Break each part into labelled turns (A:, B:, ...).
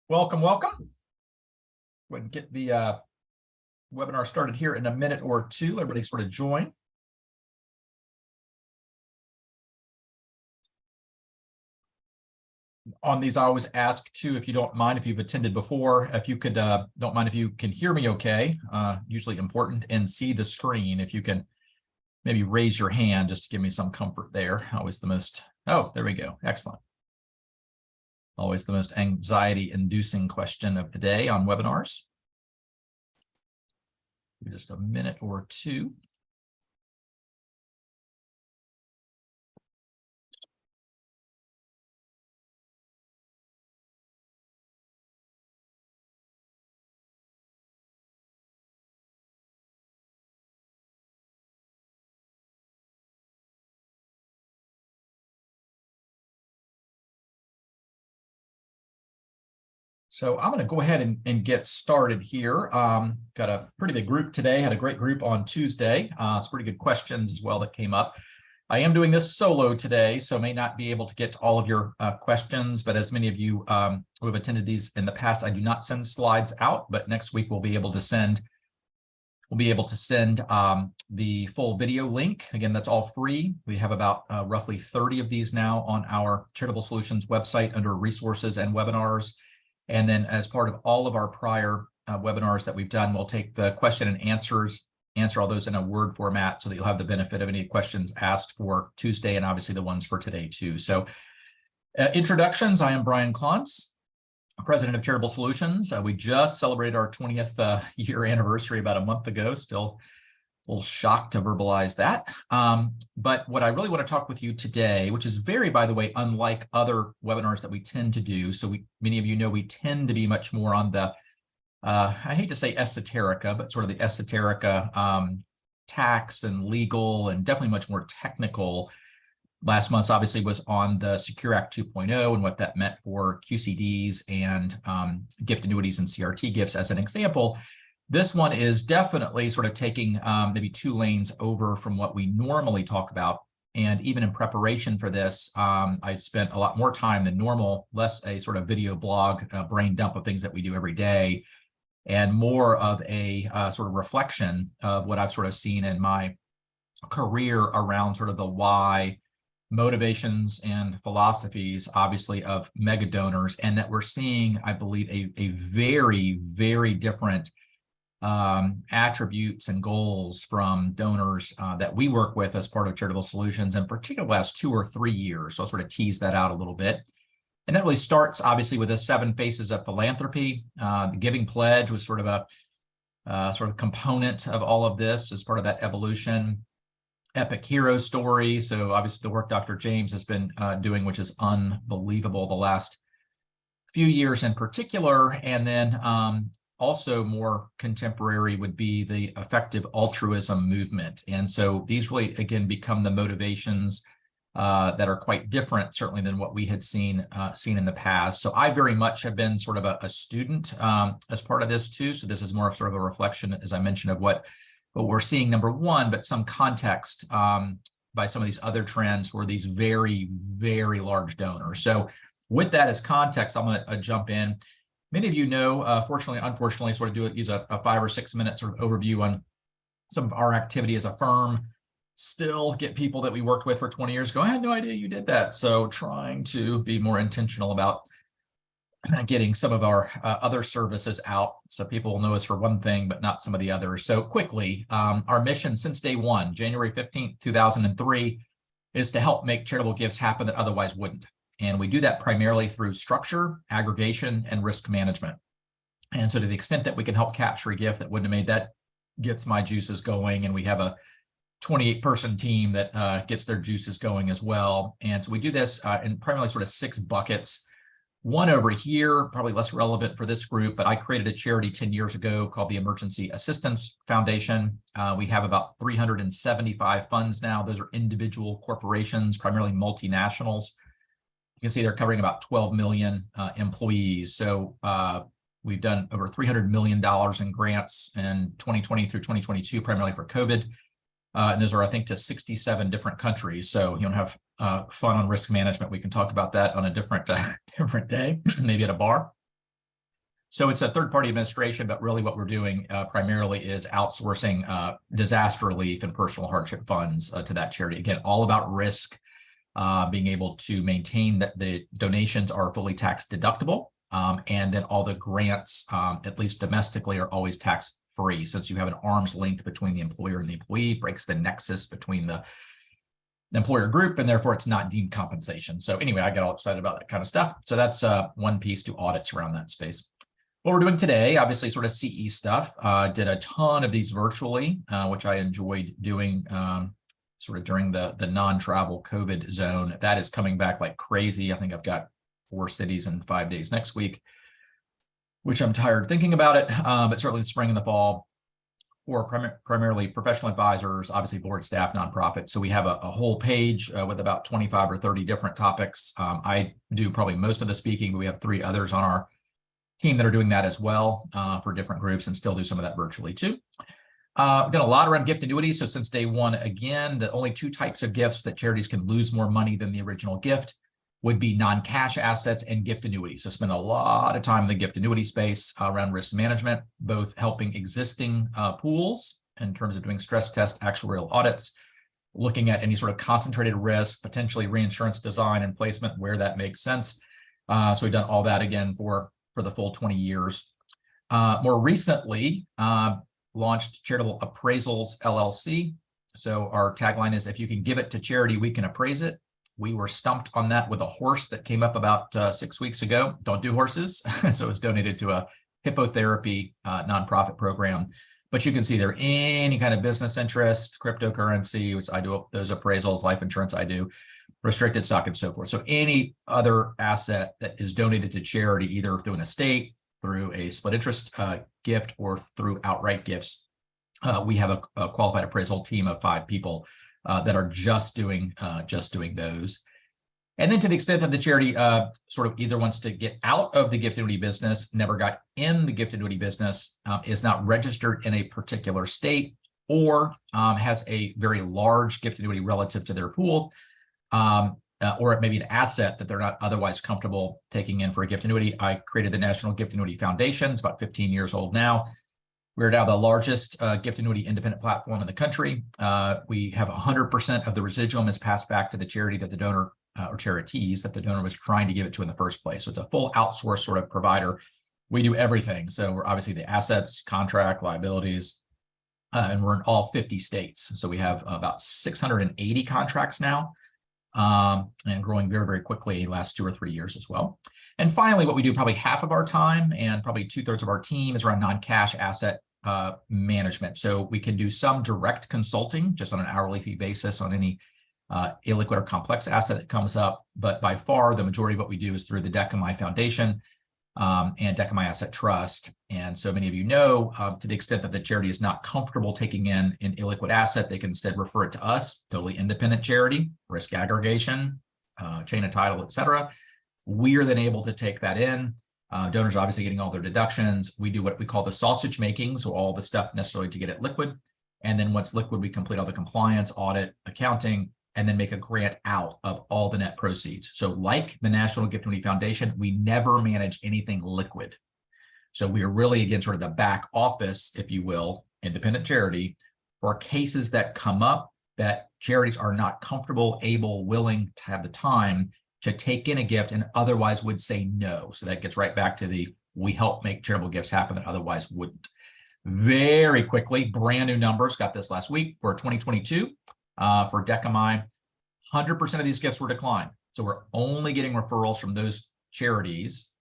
A: Welcome. Go ahead and get the webinar started here in a minute or two. Everybody sort of join. On these, I always ask too, if you don't mind, if you've attended before, if you could, don't mind if you can hear me okay, usually important, and see the screen. If you can maybe raise your hand just to give me some comfort there. Always the most, oh, there we go. Excellent. Always the most anxiety-inducing question of the day on webinars. Just a minute or two. So I'm going to go ahead and get started here. Got a pretty big group today, had a great group on Tuesday. Some pretty good questions as well that came up. I am doing this solo today, so may not be able to get to all of your questions, but as many of you who have attended these in the past, I do not send slides out, but next week we'll be able to send the full video link. Again, that's all free. We have about roughly 30 of these now on our Charitable Solutions website under resources and webinars. And then as part of all of our prior webinars that we've done, we'll take the question and answer all those in a Word format so that you'll have the benefit of any questions asked for Tuesday and obviously the ones for today too. So introductions, I am Brian Klontz, President of Charitable Solutions. We just celebrated our 20th year anniversary about a month ago, still a little shocked to verbalize that. But what I really want to talk with you today, which is very, by the way, unlike other webinars that we tend to do. So many of you know we tend to be much more on the, I hate to say esoterica, but sort of the esoterica tax and legal and definitely much more technical. Last month's obviously was on the Secure Act 2.0 and what that meant for QCDs and gift annuities and CRT gifts as an example. This one is definitely sort of taking maybe two lanes over from what we normally talk about. And even in preparation for this, I spent a lot more time than normal, less a sort of video blog brain dump of things that we do every day, and more of a sort of reflection of what I've sort of seen in my career around sort of the why, motivations and philosophies, obviously, of mega donors, and that we're seeing, I believe, a very, very different attributes and goals from donors that we work with as part of Charitable Solutions, in particular the last 2 or 3 years. So I'll sort of tease that out a little bit. And that really starts obviously with the 7 phases of philanthropy. The giving pledge was sort of a sort of component of all of this as part of that evolution. Epic hero story. So obviously the work Dr. James has been doing, which is unbelievable the last few years in particular. And then also more contemporary would be the effective altruism movement. And so these really, again, become the motivations that are quite different, certainly, than what we had seen in the past. So I very much have been sort of a student as part of this too. So this is more of sort of a reflection, as I mentioned, of what we're seeing, number one, but some context by some of these other trends for these very, very large donors. So with that as context, I'm going to jump in. Many of you know, fortunately, unfortunately, sort of use a 5 or 6 minute sort of overview on some of our activity as a firm. Still get people that we worked with for 20 years go, I had no idea you did that. So trying to be more intentional about getting some of our other services out so people will know us for one thing, but not some of the others. So quickly, our mission since day one, January 15th, 2003, is to help make charitable gifts happen that otherwise wouldn't. And we do that primarily through structure, aggregation, and risk management. And so to the extent that we can help capture a gift that wouldn't have made, that gets my juices going. And we have a 28-person team that gets their juices going as well. And so we do this in primarily sort of 6 buckets. One over here, probably less relevant for this group, but I created a charity 10 years ago called the Emergency Assistance Foundation. We have about 375 funds now. Those are individual corporations, primarily multinationals. You can see they're covering about 12 million employees. So we've done over $300 million in grants in 2020 through 2022, primarily for COVID. And those are, I think, to 67 different countries. So you don't have fun on risk management. We can talk about that on a different day, maybe at a bar. So it's a third-party administration, but really what we're doing primarily is outsourcing disaster relief and personal hardship funds to that charity. Again, all about risk, being able to maintain that the donations are fully tax deductible, and then all the grants, at least domestically, are always tax free. Since you have an arm's length between the employer and the employee, breaks the nexus between the employer group, and therefore it's not deemed compensation. So anyway, I got all excited about that kind of stuff. So that's one piece to audits around that space. What we're doing today, obviously sort of CE stuff, did a ton of these virtually, which I enjoyed doing sort of during the non-travel COVID zone. That is coming back like crazy. I think I've got 4 cities in 5 days next week, which I'm tired thinking about it, but certainly the spring and the fall, or primarily professional advisors, obviously board staff, nonprofit. So we have a whole page with about 25 or 30 different topics. I do probably most of the speaking, but we have 3 others on our team that are doing that as well for different groups, and still do some of that virtually too. We've done a lot around gift annuities. So since day one, again, the only 2 types of gifts that charities can lose more money than the original gift would be non-cash assets and gift annuities. So spend a lot of time in the gift annuity space around risk management, both helping existing pools in terms of doing stress test actuarial audits, looking at any sort of concentrated risk, potentially reinsurance design and placement where that makes sense. So we've done all that again for the full 20 years. More recently, launched Charitable Appraisals LLC. So our tagline is, if you can give it to charity, we can appraise it. We were stumped on that with a horse that came up about 6 weeks ago. Don't do horses. So it's donated to a hippotherapy nonprofit program. But you can see there any kind of business interest, cryptocurrency, which I do those appraisals, life insurance I do, restricted stock and so forth. So any other asset that is donated to charity, either through an estate, through a split interest gift, or through outright gifts, we have a qualified appraisal team of 5 people that are just doing those. And then to the extent that the charity sort of either wants to get out of the gift annuity business, never got in the gift annuity business, is not registered in a particular state, or has a very large gift annuity relative to their pool, or it may be an asset that they're not otherwise comfortable taking in for a gift annuity. I created the National Gift Annuity Foundation. It's about 15 years old now. We're now the largest gift annuity independent platform in the country. We have 100% of the residuum is passed back to the charity that the donor or charities that the donor was trying to give it to in the first place. So it's a full outsource sort of provider. We do everything. So we're obviously the assets, contract, liabilities, and we're in all 50 states. So we have about 680 contracts now, and growing very, very quickly in the last 2 or 3 years as well. And finally, what we do probably half of our time and probably 2/3 of our team is around non-cash asset management. So we can do some direct consulting just on an hourly fee basis on any illiquid or complex asset that comes up. But by far, the majority of what we do is through the Decamai Foundation and Decamai Asset Trust. And so many of you know, to the extent that the charity is not comfortable taking in an illiquid asset, they can instead refer it to us, totally independent charity, risk aggregation, chain of title, et cetera. We are then able to take that in. Donors obviously getting all their deductions. We do what we call the sausage making, so all the stuff necessary to get it liquid. And then once liquid, we complete all the compliance, audit, accounting, and then make a grant out of all the net proceeds. So like the National Gift Annuity Foundation, we never manage anything liquid. So we are really, again, sort of the back office, if you will, independent charity for cases that come up that charities are not comfortable, able, willing to have the time to take in a gift and otherwise would say no. So that gets right back to the, we help make charitable gifts happen that otherwise wouldn't. Very quickly, brand new numbers, got this last week for 2022 for Decamai. 100% of these gifts were declined. So we're only getting referrals from those charities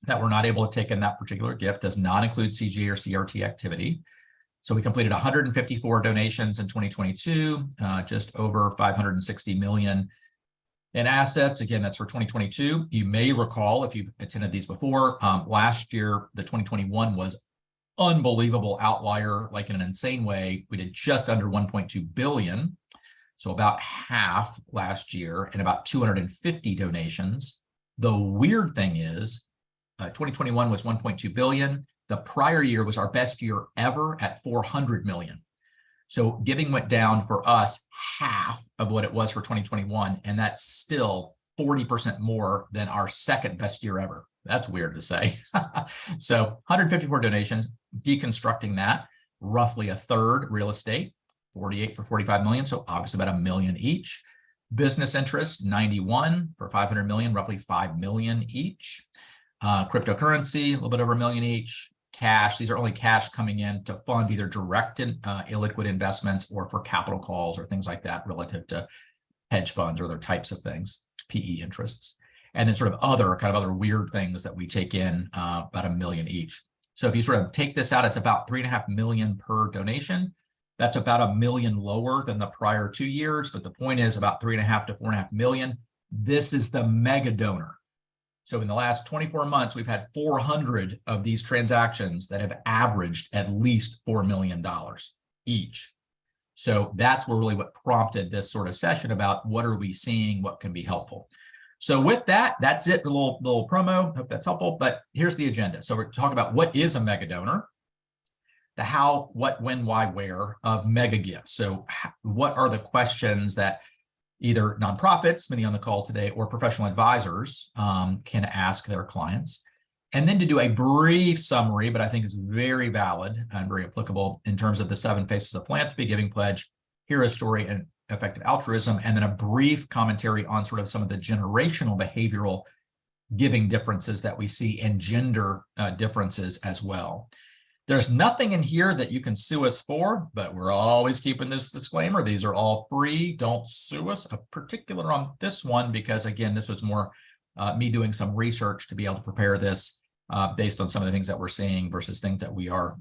A: that were not able to take in that particular gift. Does not include CGA or CRT activity. So we completed 154 donations in 2022, just over 560 million in assets. Again, that's for 2022. You may recall, if you've attended these before, last year, the 2021 was unbelievable outlier, like in an insane way. We did just under 1.2 billion. So about half last year and about 250 donations. The weird thing is 2021 was 1.2 billion. The prior year was our best year ever at 400 million. So giving went down for us half of what it was for 2021. And that's still 40% more than our second best year ever. That's weird to say. So 154 donations, deconstructing that, roughly a third real estate, 48 for 45 million. So obviously about $1 million each. Business interests, 91 for 500 million, roughly 5 million each. Cryptocurrency, a little bit over $1 million each. Cash, these are only cash coming in to fund either direct illiquid investments or for capital calls or things like that relative to hedge funds or other types of things, PE interests. And then sort of other weird things that we take in, about $1 million each. So if you sort of take this out, it's about $3.5 million per donation. That's about $1 million lower than the prior 2 years, but the point is about $3.5 to $4.5 million. This is the mega donor. So in the last 24 months, we've had 400 of these transactions that have averaged at least $4 million each. So that's really what prompted this sort of session about what are we seeing, what can be helpful. So with that, that's it, a little promo. Hope that's helpful, but here's the agenda. So we're talking about what is a mega donor, the how, what, when, why, where of mega gifts. So what are the questions that either nonprofits, many on the call today, or professional advisors can ask their clients. And then to do a brief summary, but I think is very valid and very applicable in terms of the 7 phases of philanthropy, giving pledge, hero story, and effective altruism, and then a brief commentary on sort of some of the generational behavioral giving differences that we see and gender differences as well. There's nothing in here that you can sue us for, but we're always keeping this disclaimer. These are all free. Don't sue us. A particular on this one, because again, this was more me doing some research to be able to prepare this based on some of the things that we're seeing versus things that we are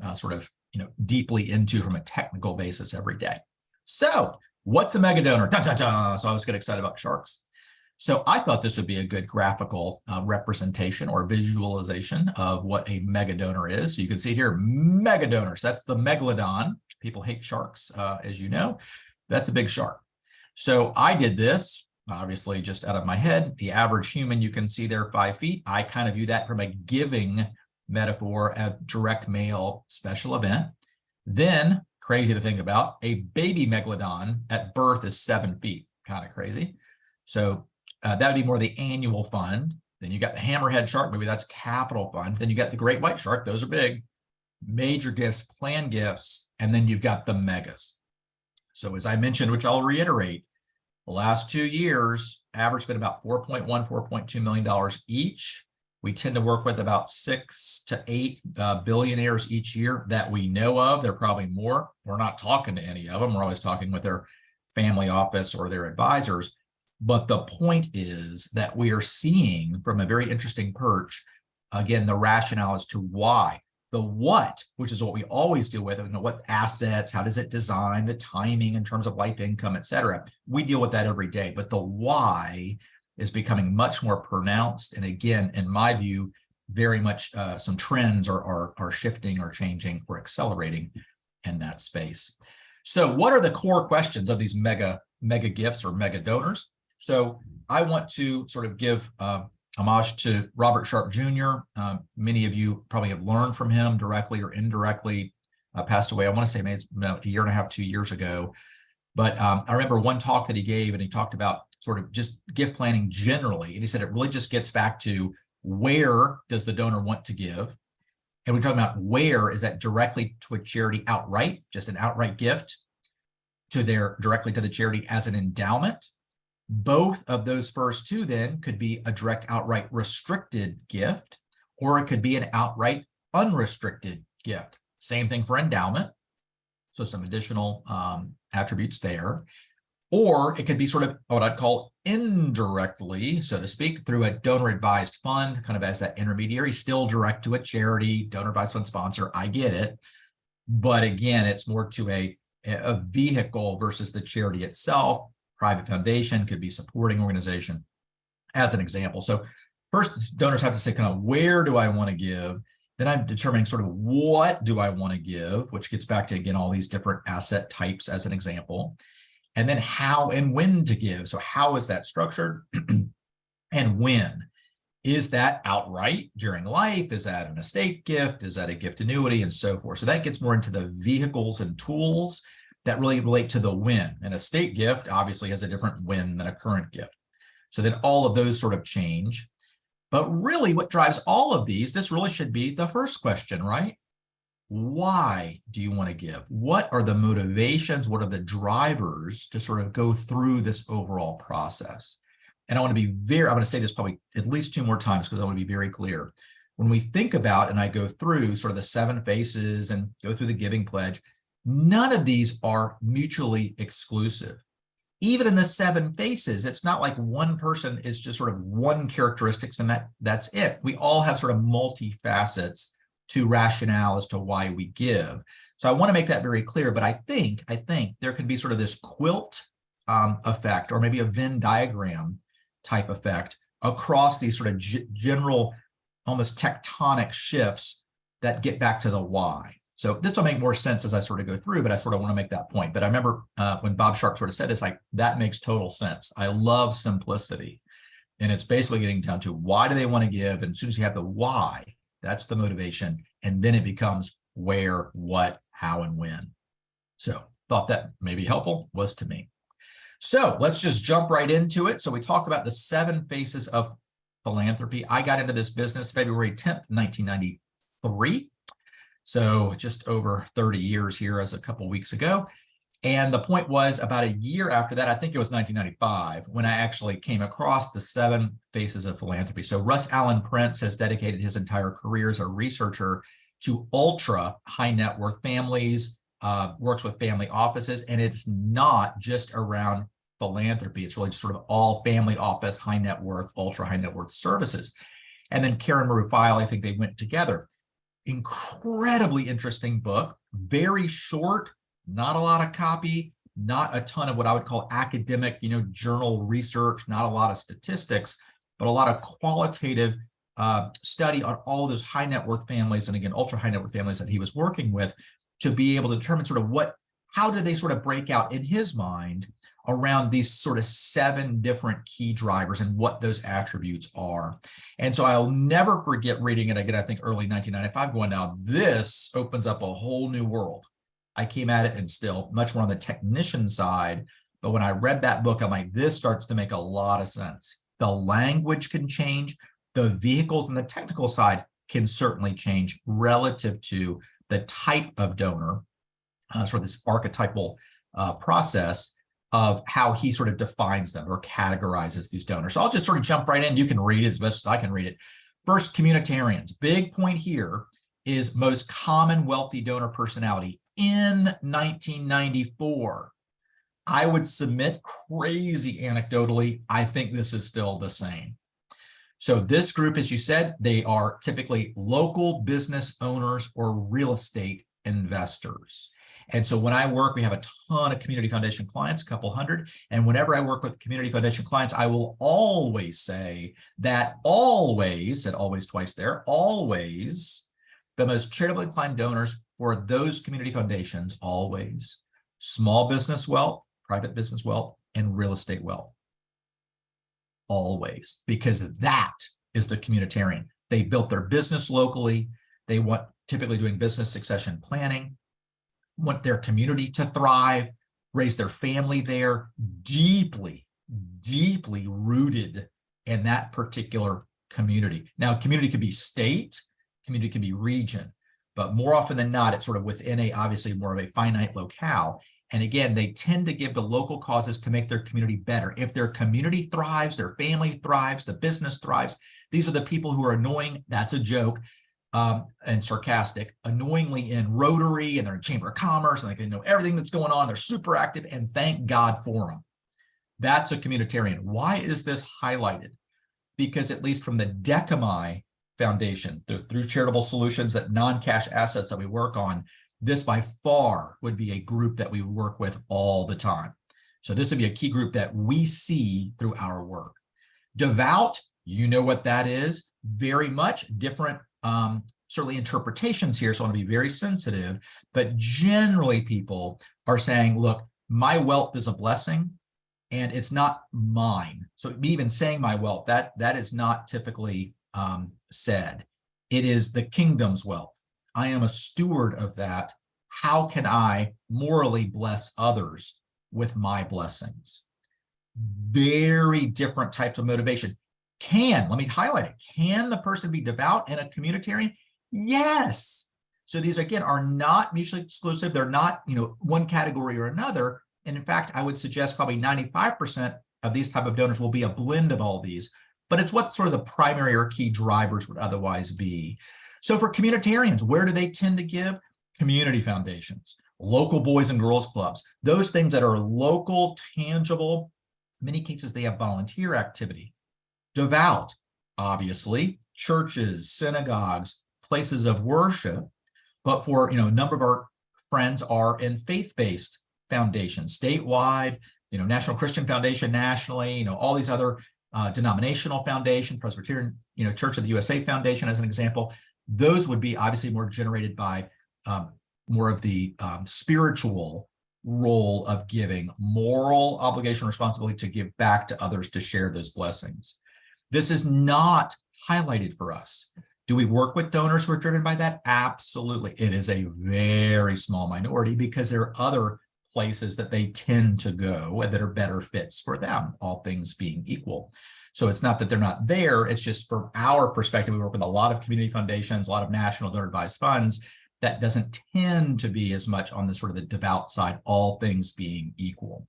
A: deeply into from a technical basis every day. So what's a mega donor? Dun, dun, dun. So I was getting excited about sharks. So I thought this would be a good graphical representation or visualization of what a mega donor is. So you can see here, mega donors. That's the megalodon. People hate sharks, as you know. That's a big shark. So I did this, obviously, just out of my head. The average human, you can see there, 5 feet. I kind of view that from a giving metaphor, a direct mail special event. Then, crazy to think about, a baby megalodon at birth is 7 feet. Kind of crazy. So that would be more the annual fund. Then you got the hammerhead shark, maybe that's capital fund. Then you got the great white shark, those are big. Major gifts, planned gifts, and then you've got the megas. So as I mentioned, which I'll reiterate, the last 2 years, average been about $4.1, $4.2 million each. We tend to work with about 6 to 8 billionaires each year that we know of. There are probably more. We're not talking to any of them. We're always talking with their family office or their advisors. But the point is that we are seeing from a very interesting perch, again, the rationale as to why. The what, which is what we always deal with, what assets, how does it design, the timing in terms of life income, et cetera. We deal with that every day. But the why is becoming much more pronounced. And again, in my view, very much some trends are shifting or changing or accelerating in that space. So what are the core questions of these mega gifts or mega donors? So I want to sort of give homage to Robert Sharp Jr. Many of you probably have learned from him directly or indirectly. Passed away, I want to say maybe about 1.5 years, 2 years ago. But I remember one talk that he gave, and he talked about sort of just gift planning generally. And he said it really just gets back to where does the donor want to give? And we're talking about where is that directly to a charity outright, just an outright gift, directly to the charity as an endowment. Both of those first two then could be a direct outright restricted gift, or it could be an outright unrestricted gift. Same thing for endowment. So some additional attributes there. Or it could be sort of what I'd call indirectly, so to speak, through a donor advised fund, kind of as that intermediary, still direct to a charity, donor advised fund sponsor. I get it. But again, it's more to a vehicle versus the charity itself. Private foundation could be supporting organization as an example. So first, donors have to say kind of where do I want to give? Then I'm determining sort of what do I want to give, which gets back to, again, all these different asset types as an example. And then how and when to give. So how is that structured? And when? Is that outright during life? Is that an estate gift? Is that a gift annuity? And so forth. So that gets more into the vehicles and tools that really relate to the when. An estate gift obviously has a different when than a current gift. So then all of those sort of change. But really what drives all of these, this really should be the first question, right? Why do you want to give? What are the motivations? What are the drivers to sort of go through this overall process? And I want to be I'm going to say this probably at least 2 more times because I want to be very clear. When we think about, and I go through sort of the 7 phases and go through the giving pledge, none of these are mutually exclusive. Even in the 7 phases, it's not like one person is just sort of one characteristics and that's it. We all have sort of multi-facets to rationale as to why we give. So I want to make that very clear, but I think there could be sort of this quilt effect, or maybe a Venn diagram type effect across these sort of general, almost tectonic shifts that get back to the why. So this will make more sense as I sort of go through, but I sort of want to make that point. But I remember when Bob Sharp sort of said this, like, that makes total sense. I love simplicity. And it's basically getting down to why do they want to give? And as soon as you have the why, that's the motivation. And then it becomes where, what, how, and when. So thought that may be helpful, was to me. So let's just jump right into it. So we talk about the 7 phases of philanthropy. I got into this business February 10th, 1993. So just over 30 years here as a couple weeks ago. And the point was about a year after that, I think it was 1995, when I actually came across the 7 phases of philanthropy. So Russ Allen Prince has dedicated his entire career as a researcher to ultra high net worth families, works with family offices, and it's not just around philanthropy. It's really just sort of all family office, high net worth, ultra high net worth services. And then Karen Marufile, I think they went together. Incredibly interesting book, very short, not a lot of copy, not a ton of what I would call academic, journal research, not a lot of statistics, but a lot of qualitative study on all those high net worth families, and again, ultra high net worth families that he was working with, to be able to determine sort of how do they sort of break out in his mind around these sort of 7 different key drivers and what those attributes are. And so I'll never forget reading it again, I think early 1995, going, now this opens up a whole new world. I came at it and still much more on the technician side, but when I read that book, I'm like, this starts to make a lot of sense. The language can change, the vehicles and the technical side can certainly change relative to the type of donor, sort of this archetypal process of how he sort of defines them or categorizes these donors. So I'll just sort of jump right in. You can read it as best as I can read it. First, communitarians. Big point here is most common wealthy donor personality in 1994. I would submit, crazy anecdotally, I think this is still the same. So this group, as you said, they are typically local business owners or real estate investors. And so when I work, we have a ton of community foundation clients, a couple hundred. And whenever I work with community foundation clients, I will always say that always, said always twice there, always the most charitable inclined donors for those community foundations, always small business wealth, private business wealth, and real estate wealth. Always, because that is the communitarian. They built their business locally. They want typically doing business succession planning, want their community to thrive, raise their family there, deeply, deeply rooted in that particular community. Now, community could be state, community could be region, but more often than not, it's sort of within obviously more of a finite locale. And again, they tend to give to local causes to make their community better. If their community thrives, their family thrives, the business thrives. These are the people who are annoying, that's a joke, and sarcastic, annoyingly in Rotary, and they're in Chamber of Commerce, and they know everything that's going on. They're super active, and thank God for them. That's a communitarian. Why is this highlighted? Because at least from the Decami Foundation, through charitable solutions, that non-cash assets that we work on, this by far would be a group that we work with all the time. So this would be a key group that we see through our work. Devout, you know what that is, very much different, certainly interpretations here, so I want to be very sensitive, but generally people are saying, look, my wealth is a blessing and it's not mine. So me even saying my wealth, that is not typically said. It is the kingdom's wealth. I am a steward of that. How can I morally bless others with my blessings? very different types of motivation. Let me highlight it. Can the person be devout and a communitarian? Yes. So these, again, are not mutually exclusive. They're not, one category or another. And in fact, I would suggest probably 95% of these type of donors will be a blend of all these, but it's what sort of the primary or key drivers would otherwise be. So for communitarians, where do they tend to give? Community foundations, local boys and girls clubs, those things that are local, tangible. In many cases, they have volunteer activity. Devout, obviously, churches, synagogues, places of worship. But for, a number of our friends are in faith-based foundations, statewide, National Christian Foundation nationally, all these other denominational foundations, Presbyterian, Church of the USA Foundation, as an example. Those would be obviously more generated by more of the spiritual role of giving, moral obligation, responsibility to give back to others, to share those blessings. This is not highlighted for us. Do we work with donors who are driven by that? Absolutely. It is a very small minority because there are other places that they tend to go and that are better fits for them, all things being equal. So it's not that they're not there. It's just from our perspective, we work with a lot of community foundations, a lot of national donor advised funds. That doesn't tend to be as much on the sort of the devout side, all things being equal.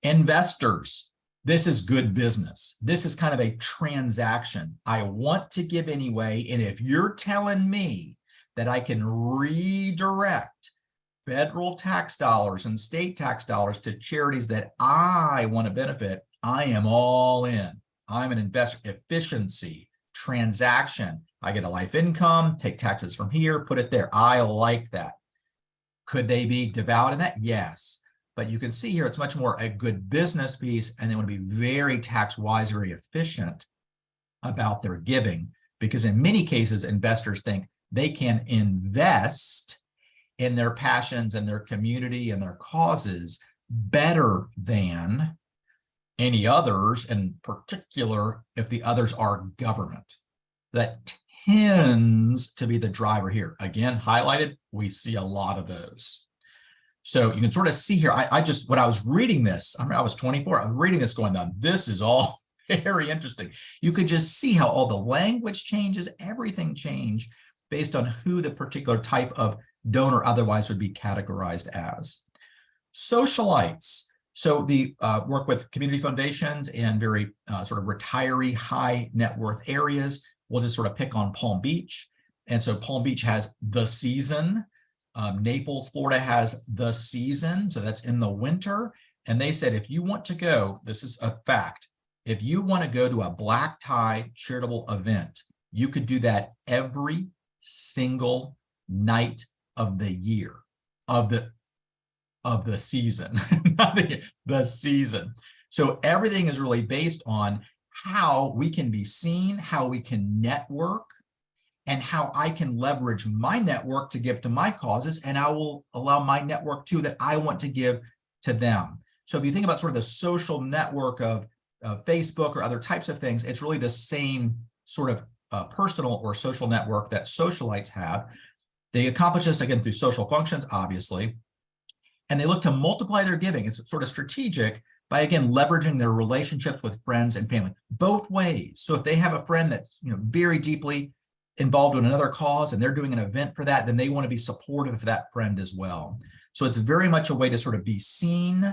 A: Investors, this is good business. This is kind of a transaction. I want to give anyway, and if you're telling me that I can redirect federal tax dollars and state tax dollars to charities that I want to benefit, I am all in. I'm an investor. Efficiency, transaction. I get a life income, take taxes from here, put it there. I like that. Could they be devout in that? Yes. But you can see here, it's much more a good business piece, and they want to be very tax wise, very efficient about their giving, because in many cases, investors think they can invest in their passions and their community and their causes better than any others, in particular, if the others are government. That tends to be the driver here. Again, highlighted, we see a lot of those. So you can sort of see here, when I was reading this, I was 24, I was reading this going down, this is all very interesting. You could just see how all the language changes, everything changed based on who the particular type of donor otherwise would be categorized as. Socialites. So the work with community foundations and very sort of retiree, high net worth areas. We'll just sort of pick on Palm Beach. And so Palm Beach has the season. Naples, Florida has the season. So that's in the winter. And they said, if you want to go, this is a fact, if you want to go to a black tie charitable event, you could do that every single night of the year, of the season, not the season. So everything is really based on how we can be seen, how we can network, and how I can leverage my network to give to my causes, and I will allow my network too that I want to give to them. So if you think about sort of the social network of Facebook or other types of things, it's really the same sort of personal or social network that socialites have. They accomplish this, again, through social functions, obviously, and they look to multiply their giving. It's sort of strategic by, again, leveraging their relationships with friends and family, both ways. So if they have a friend that's very deeply involved in another cause and they're doing an event for that, then they want to be supportive of that friend as well. So it's very much a way to sort of be seen,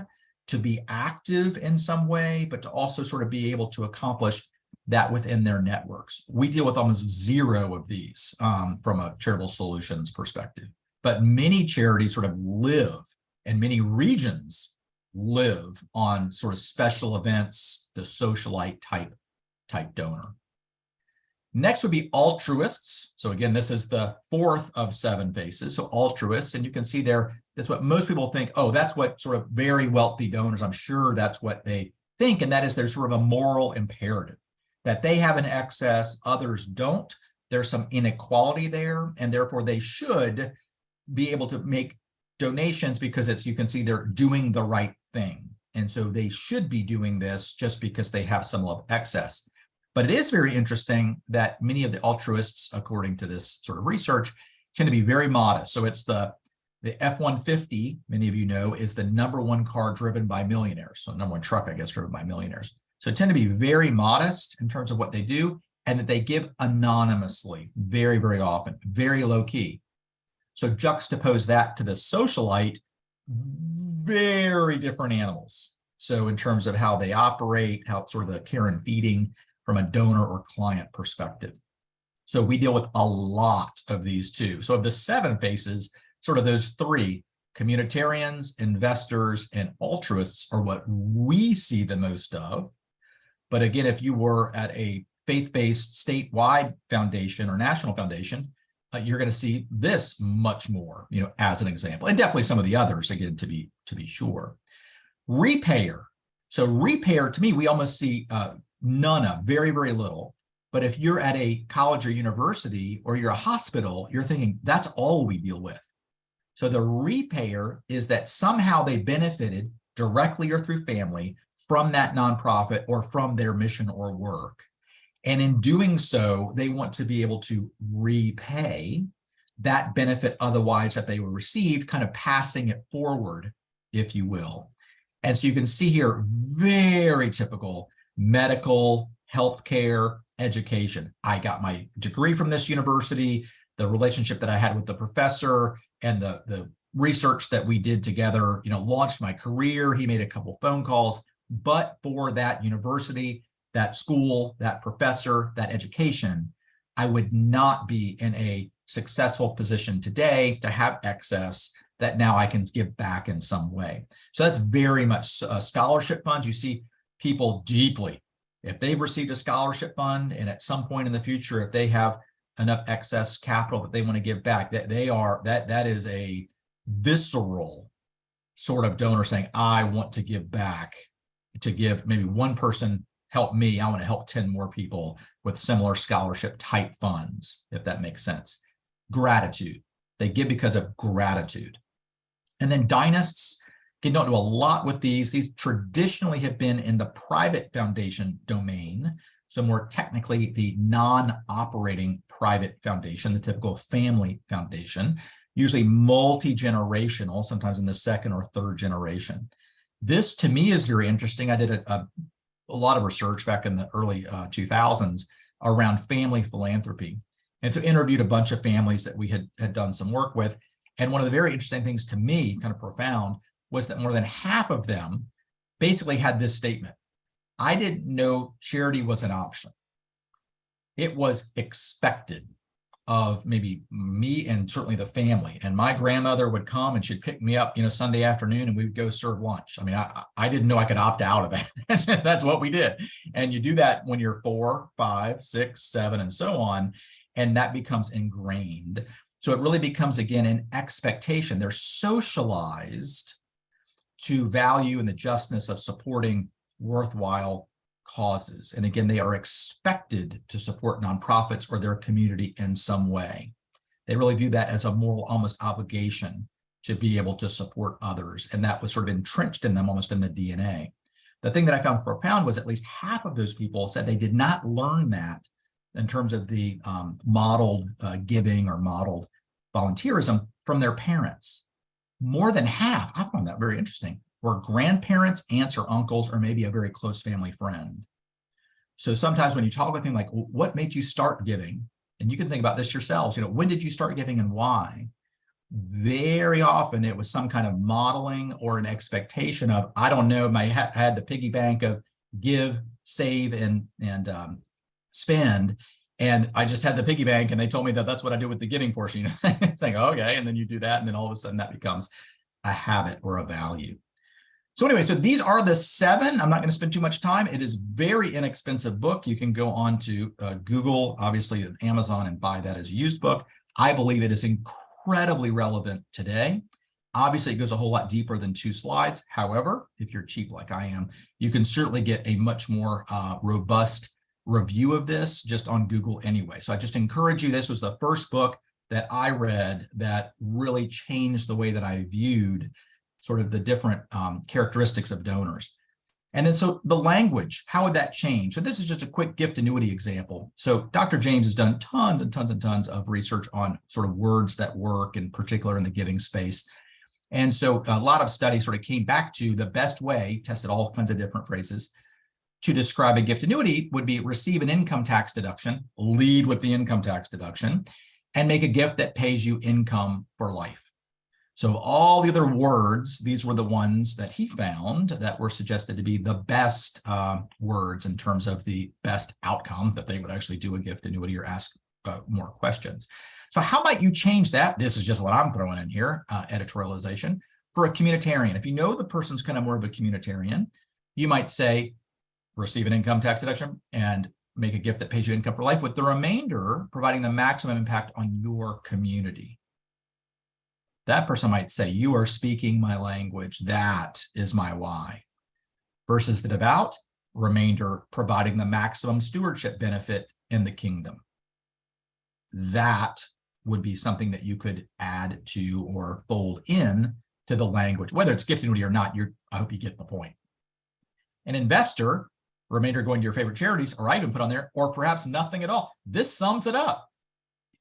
A: to be active in some way, but to also sort of be able to accomplish that within their networks. We deal with almost zero of these from a charitable solutions perspective, but many charities sort of live, and many regions live on sort of special events, the socialite type donor. Next would be altruists. So again, this is the fourth of 7 phases. So altruists, and you can see there, that's what most people think, oh, that's what sort of very wealthy donors, I'm sure that's what they think. And that is there's sort of a moral imperative that they have an excess, others don't. There's some inequality there, and therefore they should be able to make donations because you can see they're doing the right thing. And so they should be doing this just because they have some level of excess. But it is very interesting that many of the altruists, according to this sort of research, tend to be very modest. So it's The F-150, many of you know, is the #1 car driven by millionaires. So #1 truck, I guess, driven by millionaires. So tend to be very modest in terms of what they do, and that they give anonymously very, very often, very low key. So juxtapose that to the socialite, very different animals. So in terms of how they operate, how sort of the care and feeding from a donor or client perspective. So we deal with a lot of these too. So of the 7 faces, sort of those 3, communitarians, investors, and altruists are what we see the most of. But again, if you were at a faith-based statewide foundation or national foundation, you're going to see this much more, as an example, and definitely some of the others, again, to be sure. Repayer. So repayer, to me, we almost see none of, very, very little. But if you're at a college or university or you're a hospital, you're thinking that's all we deal with. So the repayer is that somehow they benefited directly or through family from that nonprofit or from their mission or work. And in doing so, they want to be able to repay that benefit otherwise that they were received, kind of passing it forward, if you will. And so you can see here, very typical medical, healthcare, education. I got my degree from this university, the relationship that I had with the professor and the research that we did together, launched my career. He made a couple phone calls, but for that university, that school, that professor, that education, I would not be in a successful position today to have excess that now I can give back in some way. So that's very much scholarship funds. You see people deeply, if they've received a scholarship fund and at some point in the future, if they have enough excess capital that they want to give back, that is a visceral sort of donor saying, I want to give back, to give maybe one person help me, I want to help 10 more people with similar scholarship type funds, if that makes sense. Gratitude. They give because of gratitude. And then dynasts, you don't do a lot with these. These traditionally have been in the private foundation domain. So more technically, the non-operating private foundation, the typical family foundation, usually multi-generational, sometimes in the 2nd or 3rd generation. This to me is very interesting. I did a lot of research back in the early 2000s around family philanthropy. And so interviewed a bunch of families that we had done some work with. And one of the very interesting things to me, kind of profound, was that more than half of them basically had this statement: I didn't know charity was an option. It was expected of maybe me and certainly the family. And my grandmother would come and she'd pick me up, Sunday afternoon, and we would go serve lunch. I mean, I didn't know I could opt out of that. That's what we did. And you do that when you're 4, 5, 6, 7, and so on. And that becomes ingrained. So it really becomes, again, an expectation. They're socialized to value and the justness of supporting worthwhile causes. And again, they are expected to support nonprofits or their community in some way. They really view that as a moral, almost obligation to be able to support others. And that was sort of entrenched in them, almost in the DNA. The thing that I found profound was at least half of those people said they did not learn that in terms of the modeled giving or modeled volunteerism from their parents. More than half, I found that very interesting, were grandparents, aunts, or uncles, or maybe a very close family friend. So sometimes when you talk with them, like, what made you start giving? And you can think about this yourselves, when did you start giving and why? Very often it was some kind of modeling or an expectation of, I don't know, I had the piggy bank of give, save, and spend. And I just had the piggy bank and they told me that that's what I do with the giving portion. It's like, okay, and then you do that. And then all of a sudden that becomes a habit or a value. So anyway, so these are the 7. I'm not going to spend too much time. It is a very inexpensive book. You can go on to Google, obviously, and Amazon, and buy that as a used book. I believe it is incredibly relevant today. Obviously, it goes a whole lot deeper than 2 slides. However, if you're cheap like I am, you can certainly get a much more robust review of this just on Google anyway. So I just encourage you. This was the first book that I read that really changed the way that I viewed sort of the different characteristics of donors. And then so the language, how would that change? So this is just a quick gift annuity example. So Dr. James has done tons and tons and tons of research on sort of words that work, in particular in the giving space. And so a lot of studies sort of came back to the best way, tested all kinds of different phrases, to describe a gift annuity would be receive an income tax deduction, lead with the income tax deduction, and make a gift that pays you income for life. So all the other words, these were the ones that he found that were suggested to be the best words in terms of the best outcome, that they would actually do a gift annuity or ask more questions. So how might you change that? This is just what I'm throwing in here, editorialization, for a communitarian. If you know the person's kind of more of a communitarian, you might say, receive an income tax deduction and make a gift that pays you income for life, with the remainder providing the maximum impact on your community. That person might say, you are speaking my language. That is my why. Versus the devout, remainder providing the maximum stewardship benefit in the kingdom. That would be something that you could add to or fold in to the language, whether it's gift annuity or not. I hope you get the point. An investor, remainder going to your favorite charities, or I even put on there, or perhaps nothing at all. This sums it up.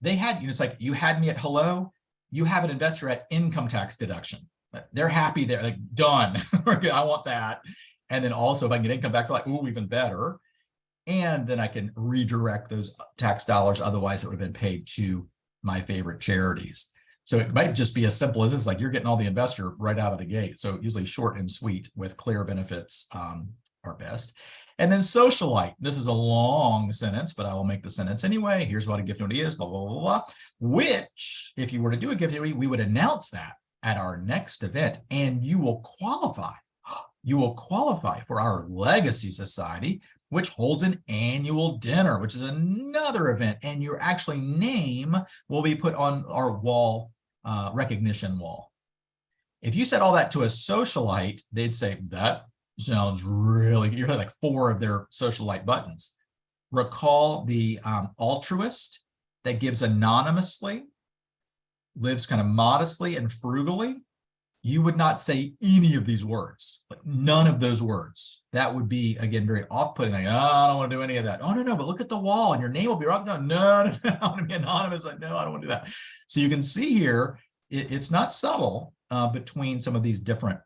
A: They had, it's like you had me at hello. You have an investor at income tax deduction. They're happy. They're like, done. I want that. And then also if I can get income back, they're like, ooh, even better. And then I can redirect those tax dollars. Otherwise it would have been paid to my favorite charities. So it might just be as simple as this, like you're getting all the investor right out of the gate. So usually short and sweet with clear benefits are best. And then socialite. This is a long sentence, but I will make the sentence anyway. Here's what a gift annuity is, blah, blah, blah, blah. Which, if you were to do a gift annuity, we would announce that at our next event, and you will qualify. You will qualify for our Legacy Society, which holds an annual dinner, which is another event, and your actually name will be put on our wall, recognition wall. If you said all that to a socialite, they'd say, that sounds really good. You're like 4 of their socialite buttons. Recall the altruist that gives anonymously, lives kind of modestly and frugally. You would not say any of these words, like none of those words. That would be, again, very off-putting. Like, oh, I don't want to do any of that. Oh, no, but look at the wall and your name will be right there. No, I want to be anonymous. Like, no, I don't want to do that. So you can see here, it's not subtle between some of these different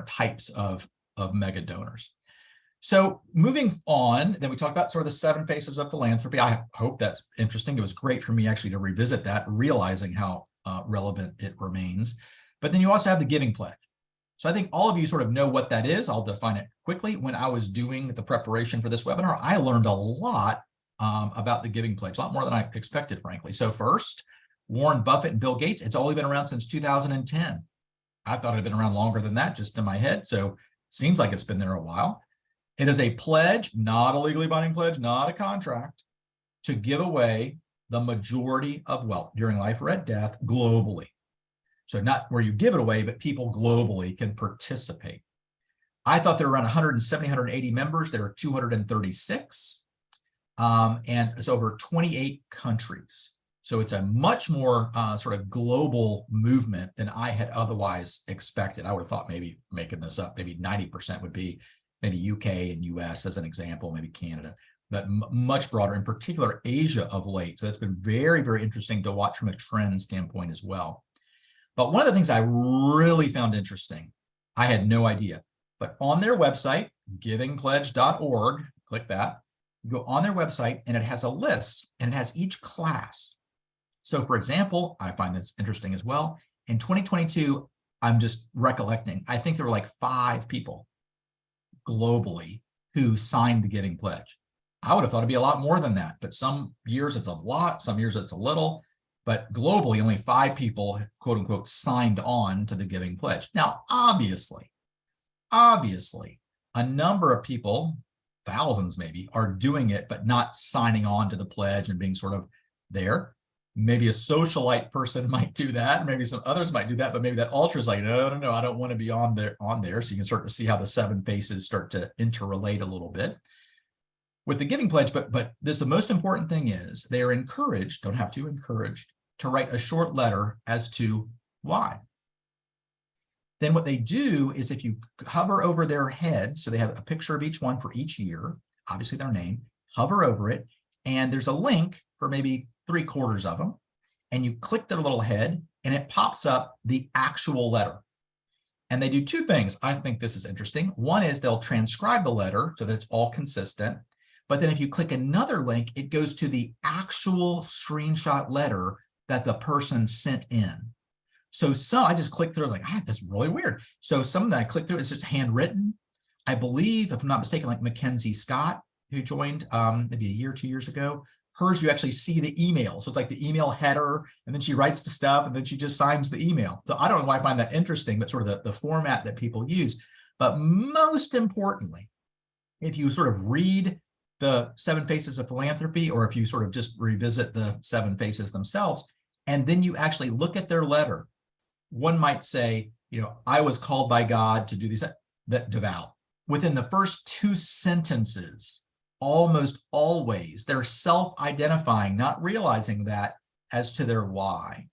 A: types of mega donors. So moving on, then we talked about sort of the 7 phases of philanthropy. I hope that's interesting. It was great for me actually to revisit that, realizing how relevant it remains. But then you also have the giving pledge. So I think all of you sort of know what that is. I'll define it quickly. When I was doing the preparation for this webinar, I learned a lot about the giving pledge, a lot more than I expected, frankly. So first, Warren Buffett and Bill Gates, it's only been around since 2010. I thought it had been around longer than that, just in my head. So seems like it's been there a while. It is a pledge, not a legally binding pledge, not a contract, to give away the majority of wealth during life or at death globally. So not where you give it away, but people globally can participate. I thought there were around 170, 180 members. There are 236, and it's over 28 countries. So it's a much more sort of global movement than I had otherwise expected. I would have thought, maybe making this up, maybe 90% would be maybe UK and US as an example, maybe Canada, but much broader, in particular Asia of late. So that's been very, very interesting to watch from a trend standpoint as well. But one of the things I really found interesting, I had no idea, but on their website, givingpledge.org, click that, you go on their website and it has a list and it has each class. So for example, I find this interesting as well. In 2022, I'm just recollecting, I think there were like 5 people globally who signed the Giving Pledge. I would have thought it'd be a lot more than that, but some years it's a lot, some years it's a little, but globally only 5 people, quote unquote, signed on to the Giving Pledge. Now, obviously, a number of people, thousands maybe, are doing it, but not signing on to the pledge and being sort of there. Maybe a socialite person might do that. Maybe some others might do that, but maybe that ultra is like, no, I don't want to be on there. So you can start to see how the 7 phases start to interrelate a little bit with the Giving Pledge. But this, the most important thing is they are encouraged, don't have to, encouraged to write a short letter as to why. Then what they do is if you hover over their head, so they have a picture of each one for each year, obviously their name, hover over it, and there's a link for maybe 3/4 of them, and you click their little head, and it pops up the actual letter. And they do two things. I think this is interesting. One is they'll transcribe the letter so that it's all consistent. But then if you click another link, it goes to the actual screenshot letter that the person sent in. So some, I just clicked through, like, that's really weird. So some that I clicked through, it's just handwritten. I believe, if I'm not mistaken, like Mackenzie Scott, who joined maybe a year, 2 years ago, hers, you actually see the email. So it's like the email header, and then she writes the stuff, and then she just signs the email. So I don't know why I find that interesting, but sort of the format that people use. But most importantly, if you sort of read the 7 Faces of Philanthropy, or if you sort of just revisit the 7 Faces themselves, and then you actually look at their letter, one might say, I was called by God to do these, that devout. Within the first 2 sentences, almost always, they're self-identifying, not realizing that, as to their why.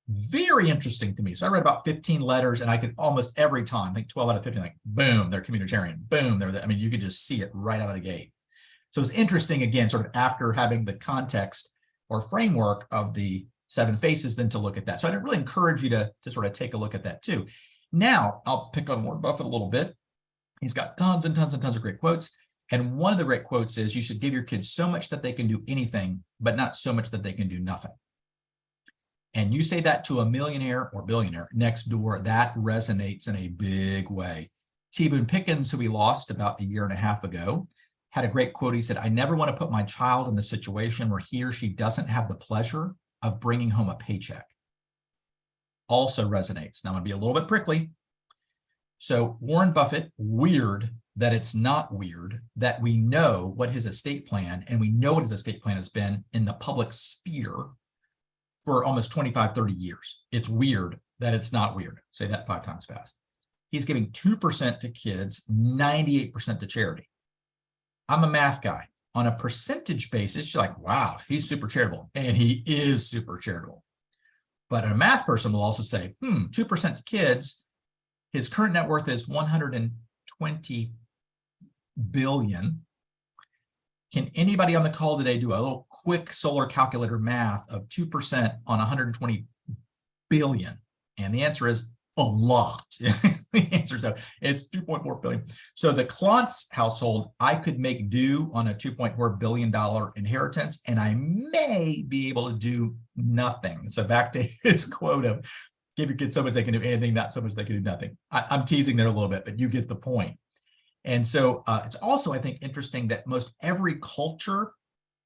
A: Very interesting to me. So I read about 15 letters, and I could almost every time, I think 12 out of 15, like, boom, they're communitarian. Boom, they're, I mean, you could just see it right out of the gate. So it's interesting, again, sort of after having the context or framework of the 7 Faces, then to look at that. So I'd really encourage you to sort of take a look at that too. Now, I'll pick on Warren Buffett a little bit. He's got tons and tons and tons of great quotes. And one of the great quotes is, you should give your kids so much that they can do anything, but not so much that they can do nothing. And you say that to a millionaire or billionaire next door, that resonates in a big way. T. Boone Pickens, who we lost about 1.5 years ago, had a great quote. He said, I never want to put my child in the situation where he or she doesn't have the pleasure of bringing home a paycheck. Also resonates. Now I'm going to be a little bit prickly. So Warren Buffett, weird that it's not weird that we know what his estate plan, and we know what his estate plan has been in the public sphere for almost 25, 30 years. It's weird that it's not weird. Say that 5 times fast. He's giving 2% to kids, 98% to charity. I'm a math guy. On a percentage basis, you're like, wow, he's super charitable. And he is super charitable. But a math person will also say, 2% to kids, his current net worth is 120 billion. Can anybody on the call today do a little quick solar calculator math of 2% on 120 billion? And the answer is a lot. The answer is it's 2.4 billion. So the Klontz household, I could make do on a $2.4 billion inheritance, and I may be able to do nothing. So back to his quote of, give your kids so much they can do anything, not so much they can do nothing. I'm teasing there a little bit, but you get the point. And so it's also, I think, interesting that most every culture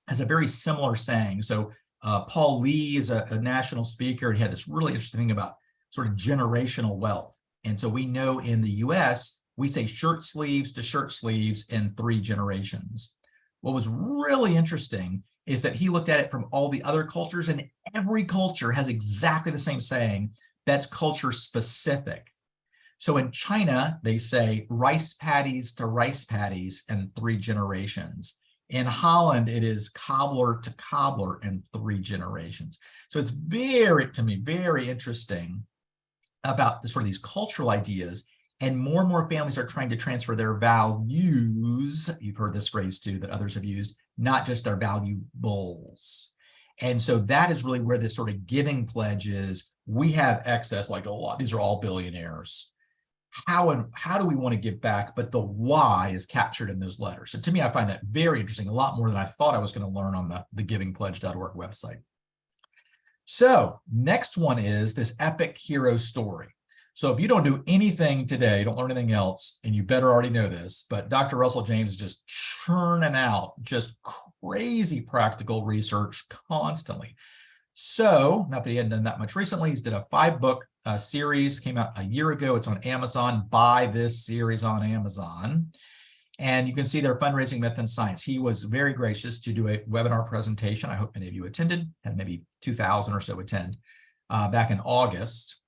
A: has a very similar saying. So Paul Lee is a national speaker, and he had this really interesting thing about sort of generational wealth. And so we know in the US, we say shirt sleeves to shirt sleeves in 3 generations. What was really interesting is that he looked at it from all the other cultures, and every culture has exactly the same saying that's culture specific. So in China, they say rice paddies to rice paddies in 3 generations. In Holland, it is cobbler to cobbler in 3 generations. So it's very, to me, very interesting about the sort of these cultural ideas, and more families are trying to transfer their values. You've heard this phrase too that others have used, not just their valuables. And so that is really where this sort of giving pledge is. We have excess, like a lot. These are all billionaires. How do we want to give back? But the why is captured in those letters. So to me, I find that very interesting, a lot more than I thought I was going to learn on the givingpledge.org website. So next one is this epic hero story. So if you don't do anything today, don't learn anything else, and you better already know this, but Dr. Russell James is just churning out just crazy practical research constantly. So not that he hadn't done that much recently, he's did a 5-book series, came out a year ago. It's on Amazon. Buy this series on Amazon. And you can see their fundraising method and science. He was very gracious to do a webinar presentation. I hope many of you attended, and maybe 2,000 or so attend back in August,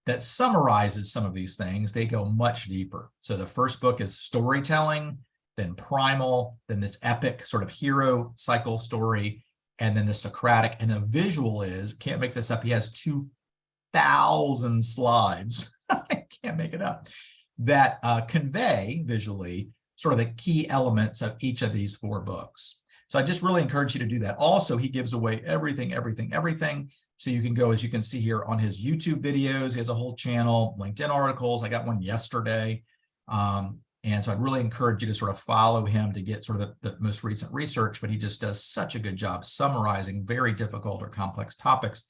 A: that summarizes some of these things. They go much deeper. So the first book is storytelling, then primal, then this epic sort of hero cycle story, and then the Socratic. And the visual is, can't make this up, he has 2,000 slides. I can't make it up, that convey visually sort of the key elements of each of these 4 books. So I just really encourage you to do that. Also, he gives away everything. So you can go, as you can see here, on his YouTube videos. He has a whole channel, LinkedIn articles. I got one yesterday. And so I'd really encourage you to sort of follow him to get sort of the most recent research, but he just does such a good job summarizing very difficult or complex topics.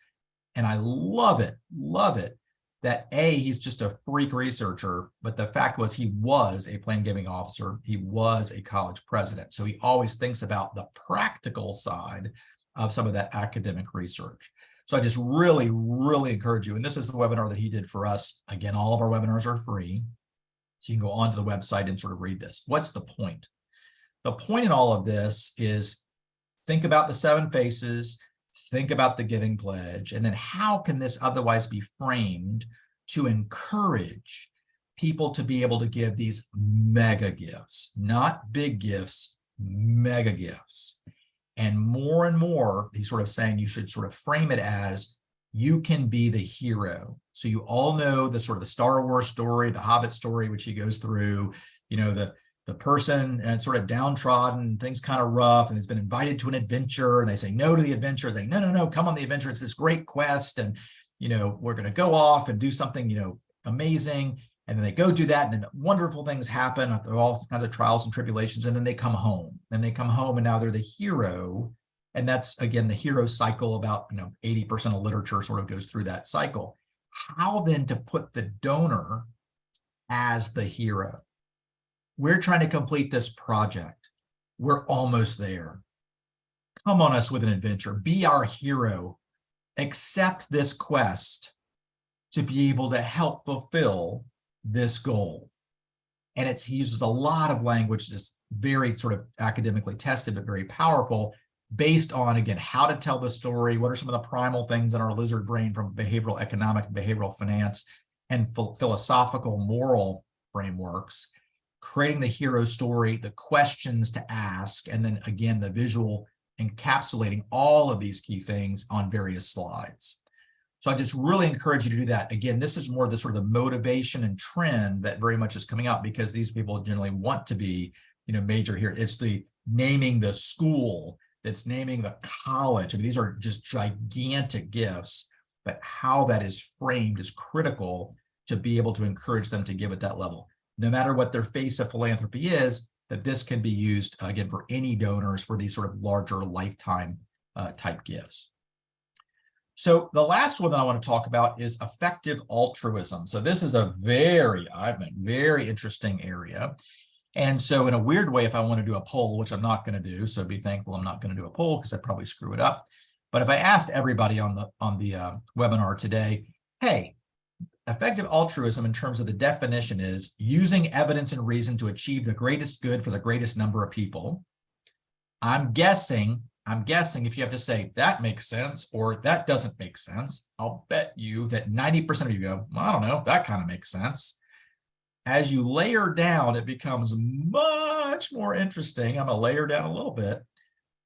A: And I love it that he's just a freak researcher, but the fact was he was a plan giving officer. He was a college president. So he always thinks about the practical side of some of that academic research. So I just really, really encourage you. And this is the webinar that he did for us. Again, all of our webinars are free. So you can go onto the website and sort of read this. What's the point? The point in all of this is think about the 7 faces, think about the giving pledge, and then how can this otherwise be framed to encourage people to be able to give these mega gifts, not big gifts, mega gifts. And more, he's sort of saying you should sort of frame it as you can be the hero. So you all know the sort of the Star Wars story, the Hobbit story, which he goes through, you know, the person and sort of downtrodden, things kind of rough, and has been invited to an adventure, and they say no to the adventure. They no, come on the adventure. It's this great quest, and you know, we're going to go off and do something, you know, amazing. And then they go do that, and then wonderful things happen. There are all kinds of trials and tribulations, and then they come home. And now they're the hero. And that's, again, the hero cycle. About 80% of literature sort of goes through that cycle. How then to put the donor as the hero? We're trying to complete this project. We're almost there. Come on us with an adventure. Be our hero. Accept this quest to be able to help fulfill this goal. And he uses a lot of language that's very sort of academically tested, but very powerful, based on, again, how to tell the story, what are some of the primal things in our lizard brain from behavioral economic, behavioral finance, and philosophical moral frameworks, creating the hero story, the questions to ask, and then again, the visual encapsulating all of these key things on various slides. So I just really encourage you to do that. Again, this is more the sort of the motivation and trend that very much is coming up, because these people generally want to be, major here. It's the naming the school, that's naming the college. I mean, these are just gigantic gifts, but how that is framed is critical to be able to encourage them to give at that level. No matter what their face of philanthropy is, that this can be used, again, for any donors for these sort of larger lifetime type gifts. So the last one that I want to talk about is effective altruism. So this is a very interesting area. And so in a weird way, if I want to do a poll, which I'm not going to do, so be thankful I'm not going to do a poll because I'd probably screw it up. But if I asked everybody on the webinar today, hey, effective altruism in terms of the definition is using evidence and reason to achieve the greatest good for the greatest number of people. I'm guessing if you have to say that makes sense or that doesn't make sense, I'll bet you that 90% of you go, well, I don't know, that kind of makes sense. As you layer down, it becomes much more interesting. I'm going to layer down a little bit.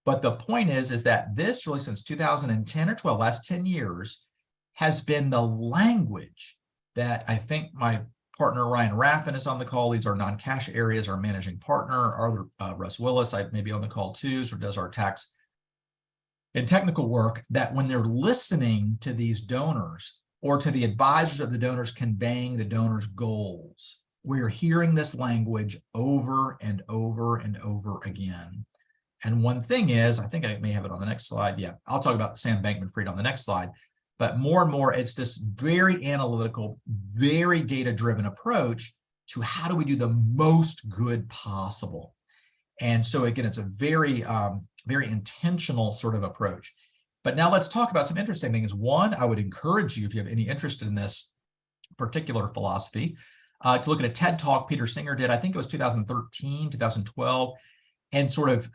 A: But the point is that this really, since 2010 or 12, last 10 years, has been the language that I think my partner Ryan Raffin is on the call, leads our non-cash areas, our managing partner, our Russ Willis, I may be on the call too, so does our tax and technical work, that when they're listening to these donors or to the advisors of the donors conveying the donors' goals, we're hearing this language over and over and over again. And one thing is, I think I may have it on the next slide. Yeah, I'll talk about Sam Bankman-Fried on the next slide. But more and more, it's this very analytical, very data-driven approach to how do we do the most good possible. And so again, it's a very, very intentional sort of approach. But now let's talk about some interesting things. One, I would encourage you, if you have any interest in this particular philosophy, to look at a TED Talk Peter Singer did, I think it was 2013, 2012, and sort of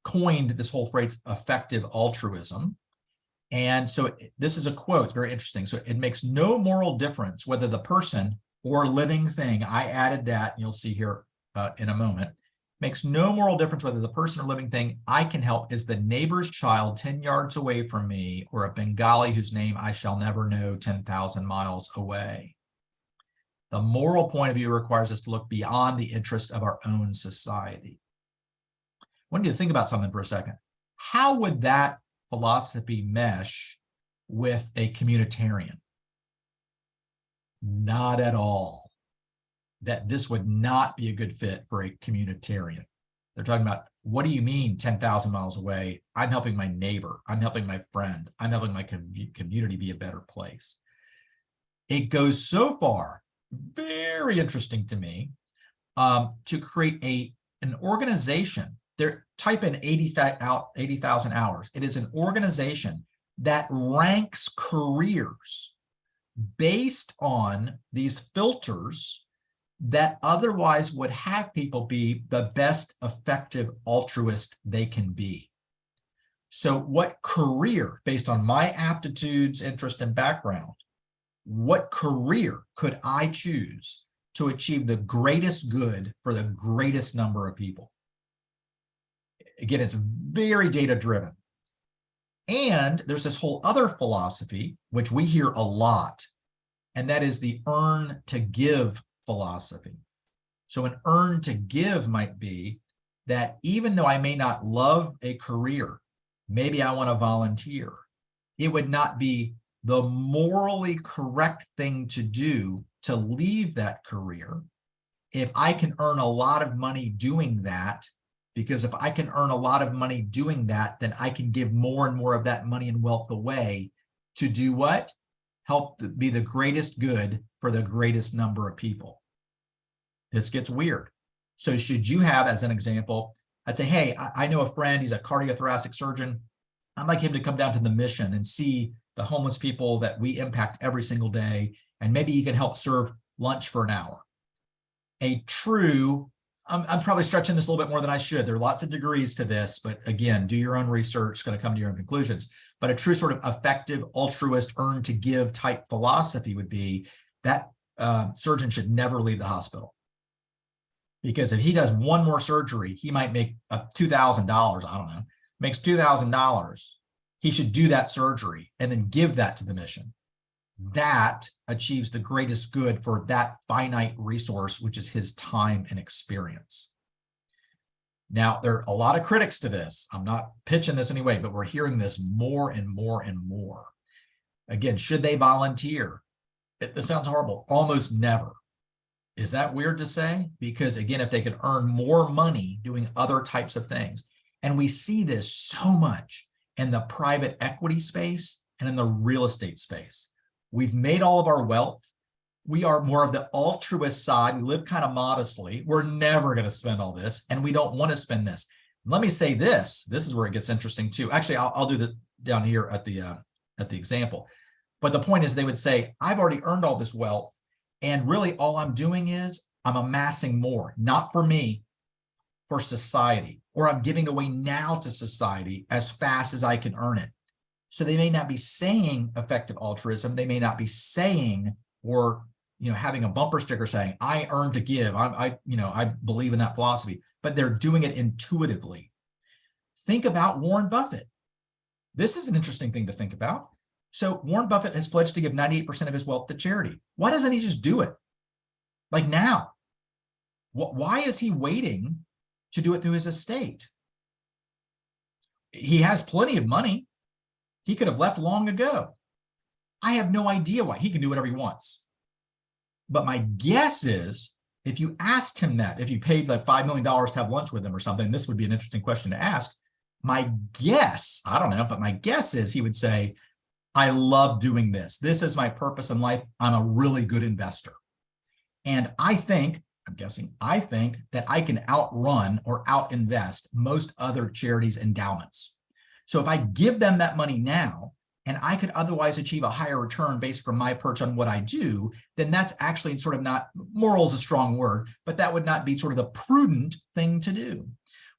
A: coined this whole phrase, effective altruism. And so this is a quote, very interesting. So it makes no moral difference whether the person or living thing, I added that, and you'll see here in a moment, makes no moral difference whether the person or living thing I can help is the neighbor's child 10 yards away from me or a Bengali whose name I shall never know 10,000 miles away. The moral point of view requires us to look beyond the interest of our own society. I want you to think about something for a second. How would that philosophy mesh with a communitarian? Not at all. That this would not be a good fit for a communitarian. They're talking about, what do you mean 10,000 miles away? I'm helping my neighbor. I'm helping my friend. I'm helping my community be a better place. It goes so far, very interesting to me, to create an organization. They're type in 80,000 hours. It is an organization that ranks careers based on these filters that otherwise would have people be the best effective altruist they can be. So what career, based on my aptitudes, interest, and background, what career could I choose to achieve the greatest good for the greatest number of people? Again, it's very data-driven. And there's this whole other philosophy, which we hear a lot, and that is the earn to give philosophy. So an earn to give might be that even though I may not love a career, maybe I want to volunteer, it would not be the morally correct thing to do to leave that career if I can earn a lot of money doing that. Because if I can earn a lot of money doing that, then I can give more and more of that money and wealth away to do what? Help be the greatest good for the greatest number of people. This gets weird. So should you have, as an example, I'd say, hey, I know a friend, he's a cardiothoracic surgeon. I'd like him to come down to the mission and see the homeless people that we impact every single day, and maybe he can help serve lunch for an hour. A true, I'm probably stretching this a little bit more than I should. There are lots of degrees to this, but again, do your own research, going to come to your own conclusions. But a true sort of effective altruist earn to give type philosophy would be that surgeon should never leave the hospital. Because if he does one more surgery, he might make $2,000, I don't know, makes $2,000. He should do that surgery and then give that to the mission. That achieves the greatest good for that finite resource, which is his time and experience. Now, there are a lot of critics to this. I'm not pitching this anyway, but we're hearing this more and more and more. Again, should they volunteer? This sounds horrible. Almost never. Is that weird to say? Because again, if they could earn more money doing other types of things, and we see this so much in the private equity space and in the real estate space. We've made all of our wealth. We are more of the altruist side. We live kind of modestly. We're never going to spend all this, and we don't want to spend this. Let me say this. This is where it gets interesting too. Actually, I'll do that down here at the example. But the point is, they would say, I've already earned all this wealth, and really all I'm doing is I'm amassing more, not for me, for society, or I'm giving away now to society as fast as I can earn it. So they may not be saying effective altruism. They may not be saying, or having a bumper sticker saying, I earn to give. I believe in that philosophy, but they're doing it intuitively. Think about Warren Buffett. This is an interesting thing to think about. So Warren Buffett has pledged to give 98% of his wealth to charity. Why doesn't he just do it? Like now? Why is he waiting to do it through his estate? He has plenty of money. He could have left long ago. I have no idea why. He can do whatever he wants. But my guess is, if you asked him that, if you paid like $5 million to have lunch with him or something, this would be an interesting question to ask. My guess, I don't know, but my guess is he would say, I love doing this. This is my purpose in life. I'm a really good investor. And I think that I can outrun or outinvest most other charities' endowments. So if I give them that money now, and I could otherwise achieve a higher return based from my perch on what I do, then that's actually sort of not, moral is a strong word, but that would not be sort of the prudent thing to do.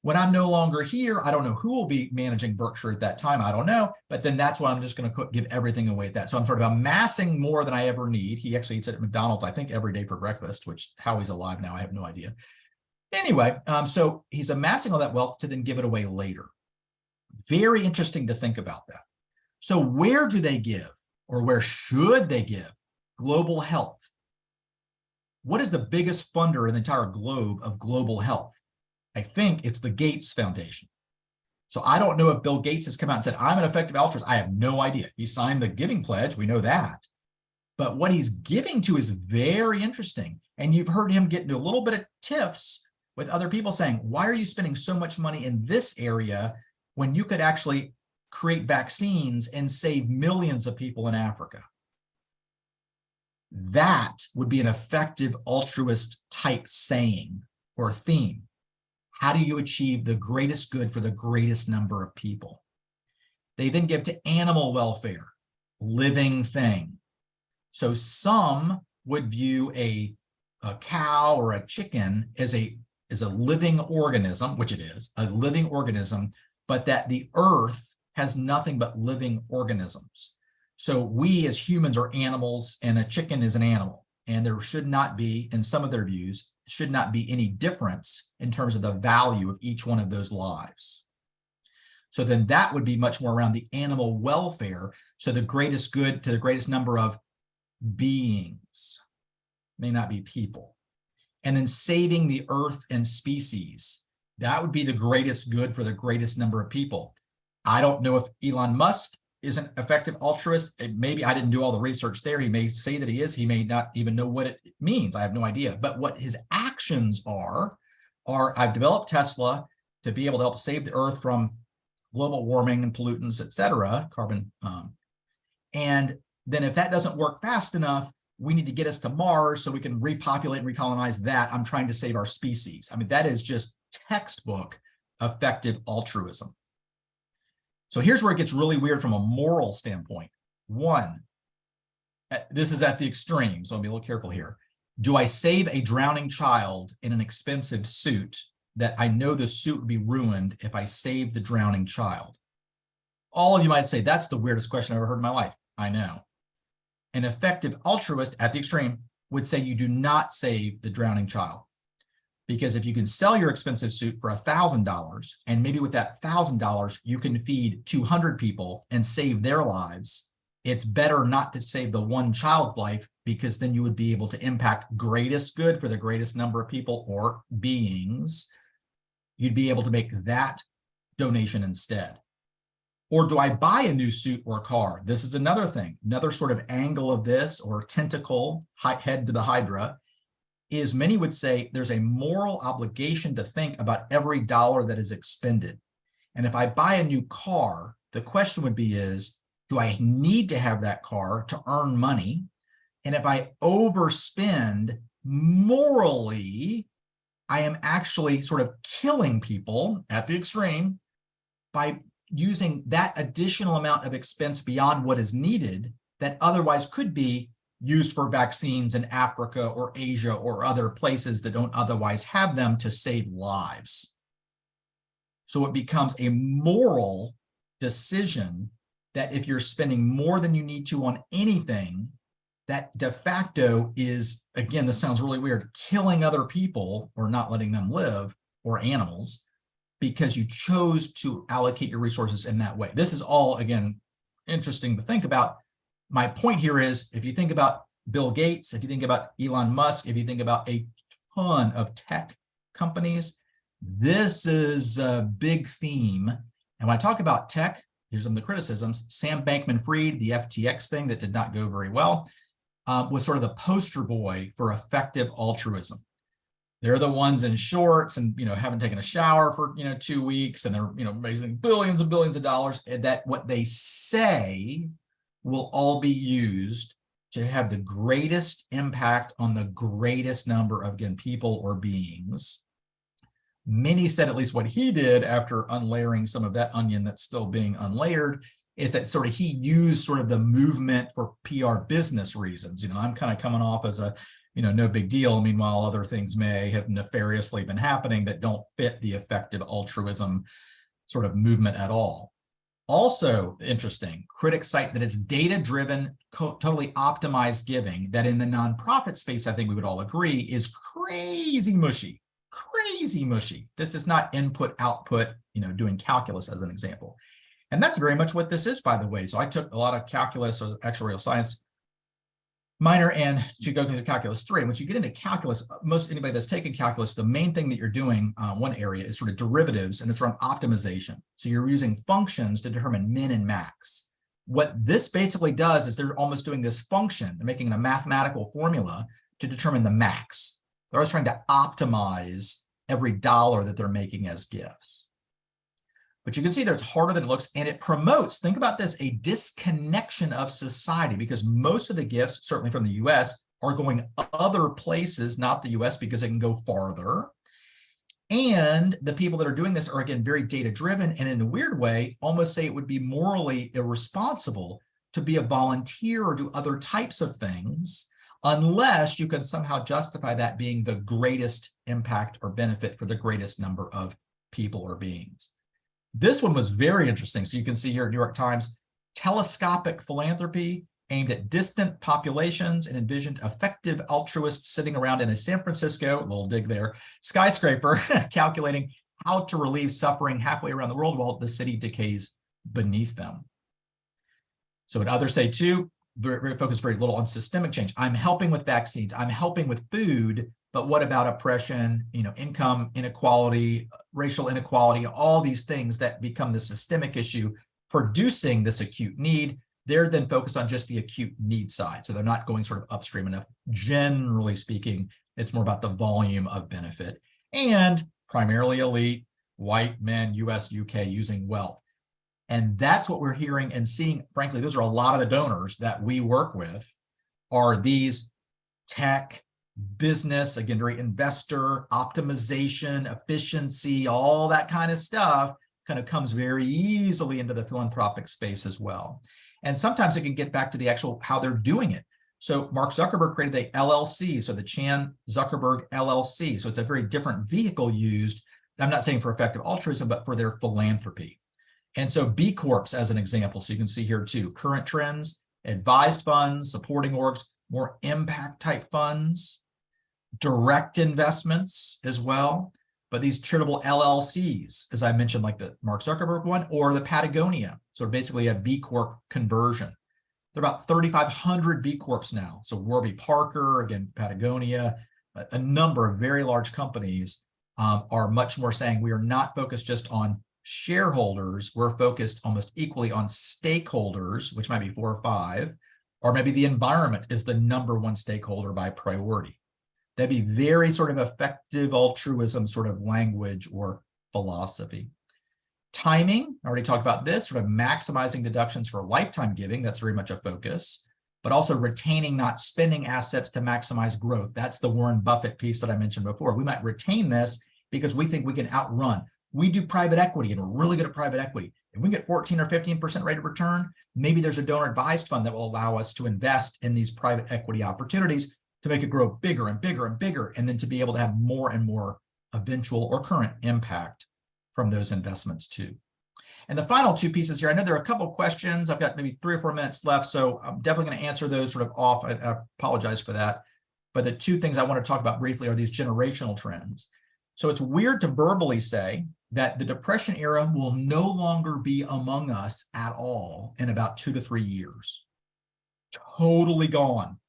A: When I'm no longer here, I don't know who will be managing Berkshire at that time. I don't know, but then that's why I'm just going to give everything away at that. So I'm sort of amassing more than I ever need. He actually eats at McDonald's, I think, every day for breakfast, which how he's alive now, I have no idea. Anyway, so he's amassing all that wealth to then give it away later. Very interesting to think about that. So where do they give, or where should they give? Global health. what is the biggest funder in the entire globe of global health? I think it's the Gates Foundation. So I don't know if Bill Gates has come out and said, I'm an effective altruist. I have no idea. He signed the giving pledge. We know that. But what he's giving to is very interesting. And you've heard him get into a little bit of tiffs with other people saying, why are you spending so much money in this area when you could actually create vaccines and save millions of people in Africa? That would be an effective altruist type saying or theme. How do you achieve the greatest good for the greatest number of people? They then give to animal welfare, living thing. So some would view a cow or a chicken as a living organism, which it is, a living organism, but that the earth has nothing but living organisms. So we as humans are animals and a chicken is an animal. And there should not be, in some of their views, should not be any difference in terms of the value of each one of those lives. So then that would be much more around the animal welfare. So the greatest good to the greatest number of beings, may not be people. And then saving the earth and species. That would be the greatest good for the greatest number of people. I don't know if Elon Musk is an effective altruist. Maybe I didn't do all the research there. He may say that he is. He may not even know what it means. I have no idea. But what his actions are I've developed Tesla to be able to help save the earth from global warming and pollutants, et cetera, carbon. And then if that doesn't work fast enough, we need to get us to Mars so we can repopulate and recolonize that. I'm trying to save our species. I mean, that is just textbook effective altruism. So here's where it gets really weird from a moral standpoint. One, this is at the extreme, so I'll be a little careful here. Do I save a drowning child in an expensive suit that I know the suit would be ruined if I save the drowning child? All of you might say, that's the weirdest question I've ever heard in my life. I know. An effective altruist at the extreme would say you do not save the drowning child. Because if you can sell your expensive suit for $1,000, and maybe with that $1,000, you can feed 200 people and save their lives, it's better not to save the one child's life, because then you would be able to impact greatest good for the greatest number of people or beings. You'd be able to make that donation instead. Or do I buy a new suit or a car? This is another thing, another sort of angle of this, or tentacle, head to the Hydra, is many would say there's a moral obligation to think about every dollar that is expended. And if I buy a new car, the question would be do I need to have that car to earn money? And if I overspend morally, I am actually sort of killing people at the extreme by using that additional amount of expense beyond what is needed that otherwise could be used for vaccines in Africa or Asia or other places that don't otherwise have them to save lives. So it becomes a moral decision that if you're spending more than you need to on anything, that de facto is, again, this sounds really weird, killing other people or not letting them live, or animals, because you chose to allocate your resources in that way. This is all, again, interesting to think about. My point here is, if you think about Bill Gates, if you think about Elon Musk, if you think about a ton of tech companies, this is a big theme. And when I talk about tech, here's some of the criticisms. Sam Bankman-Fried, the FTX thing that did not go very well, was sort of the poster boy for effective altruism. They're the ones in shorts and, haven't taken a shower for, 2 weeks, and they're, raising billions and billions of dollars, and that what they say will all be used to have the greatest impact on the greatest number of, again, people or beings. Many said at least what he did after unlayering some of that onion that's still being unlayered is that sort of he used sort of the movement for PR business reasons. I'm kind of coming off as a, no big deal. Meanwhile, other things may have nefariously been happening that don't fit the effective altruism sort of movement at all. Also interesting, critics cite that it's data-driven, totally optimized giving that in the nonprofit space, I think we would all agree, is crazy mushy. This is not input, output, doing calculus as an example. And that's very much what this is, by the way. So I took a lot of calculus or actuarial science Minor, and to go through calculus 3. And once you get into calculus, most anybody that's taken calculus, the main thing that you're doing, one area is sort of derivatives, and it's around optimization. So you're using functions to determine min and max. What this basically does is they're almost doing this function, they're making a mathematical formula to determine the max. They're always trying to optimize every dollar that they're making as gifts. But you can see that it's harder than it looks, and it promotes, think about this, a disconnection of society, because most of the gifts, certainly from the US, are going other places, not the US, because it can go farther. And the people that are doing this are, again, very data-driven, and in a weird way, almost say it would be morally irresponsible to be a volunteer or do other types of things, unless you can somehow justify that being the greatest impact or benefit for the greatest number of people or beings. This one was very interesting. So you can see here at New York Times, telescopic philanthropy aimed at distant populations and envisioned effective altruists sitting around in a San Francisco, a little dig there, skyscraper, calculating how to relieve suffering halfway around the world while the city decays beneath them. So what others say too, very focused very little on systemic change. I'm helping with vaccines, I'm helping with food, but what about oppression, income inequality, racial inequality, all these things that become the systemic issue producing this acute need? They're then focused on just the acute need side. So they're not going sort of upstream enough. Generally speaking, it's more about the volume of benefit, and primarily elite, white men, US, UK, using wealth. And that's what we're hearing and seeing. Frankly, those are a lot of the donors that we work with, are these tech, business, again, very investor, optimization, efficiency, all that kind of stuff kind of comes very easily into the philanthropic space as well. And sometimes it can get back to the actual how they're doing it. So Mark Zuckerberg created the LLC, so the Chan Zuckerberg LLC. So it's a very different vehicle used, I'm not saying for effective altruism, but for their philanthropy. And so B Corps as an example, so you can see here too, current trends, advised funds, supporting orgs, more impact type funds, direct investments as well. But these charitable LLCs, as I mentioned, like the Mark Zuckerberg one or the Patagonia, so basically a B Corp conversion. There are about 3,500 B Corps now. So Warby Parker, again, Patagonia, a number of very large companies are much more saying we are not focused just on shareholders, we're focused almost equally on stakeholders, which might be 4 or 5, or maybe the environment is the #1 stakeholder by priority. That'd be very sort of effective altruism sort of language or philosophy. Timing, I already talked about this, sort of maximizing deductions for lifetime giving. That's very much a focus, but also retaining, not spending assets to maximize growth. That's the Warren Buffett piece that I mentioned before. We might retain this because we think we can outrun. We do private equity and we're really good at private equity. If we get 14 or 15% rate of return, maybe there's a donor advised fund that will allow us to invest in these private equity opportunities to make it grow bigger and bigger and bigger, and then to be able to have more and more eventual or current impact from those investments too. And the final 2 pieces here, I know there are a couple of questions. I've got maybe 3 or 4 minutes left, so I'm definitely going to answer those sort of off. I apologize for that. But the 2 things I want to talk about briefly are these generational trends. So it's weird to verbally say that the Depression era will no longer be among us at all in about 2 to 3 years. Totally gone.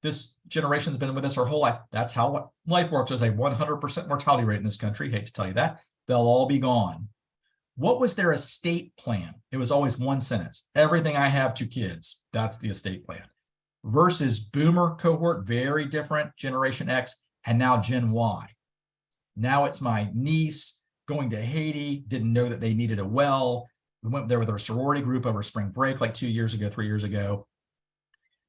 A: This generation has been with us our whole life. That's how life works. There's a 100% mortality rate in this country. Hate to tell you that. They'll all be gone. What was their estate plan? It was always one sentence. Everything I have, 2 kids. That's the estate plan. Versus boomer cohort, very different, Generation X, and now Gen Y. Now it's my niece going to Haiti, didn't know that they needed a well. We went there with our sorority group over spring break like 2 years ago, 3 years ago.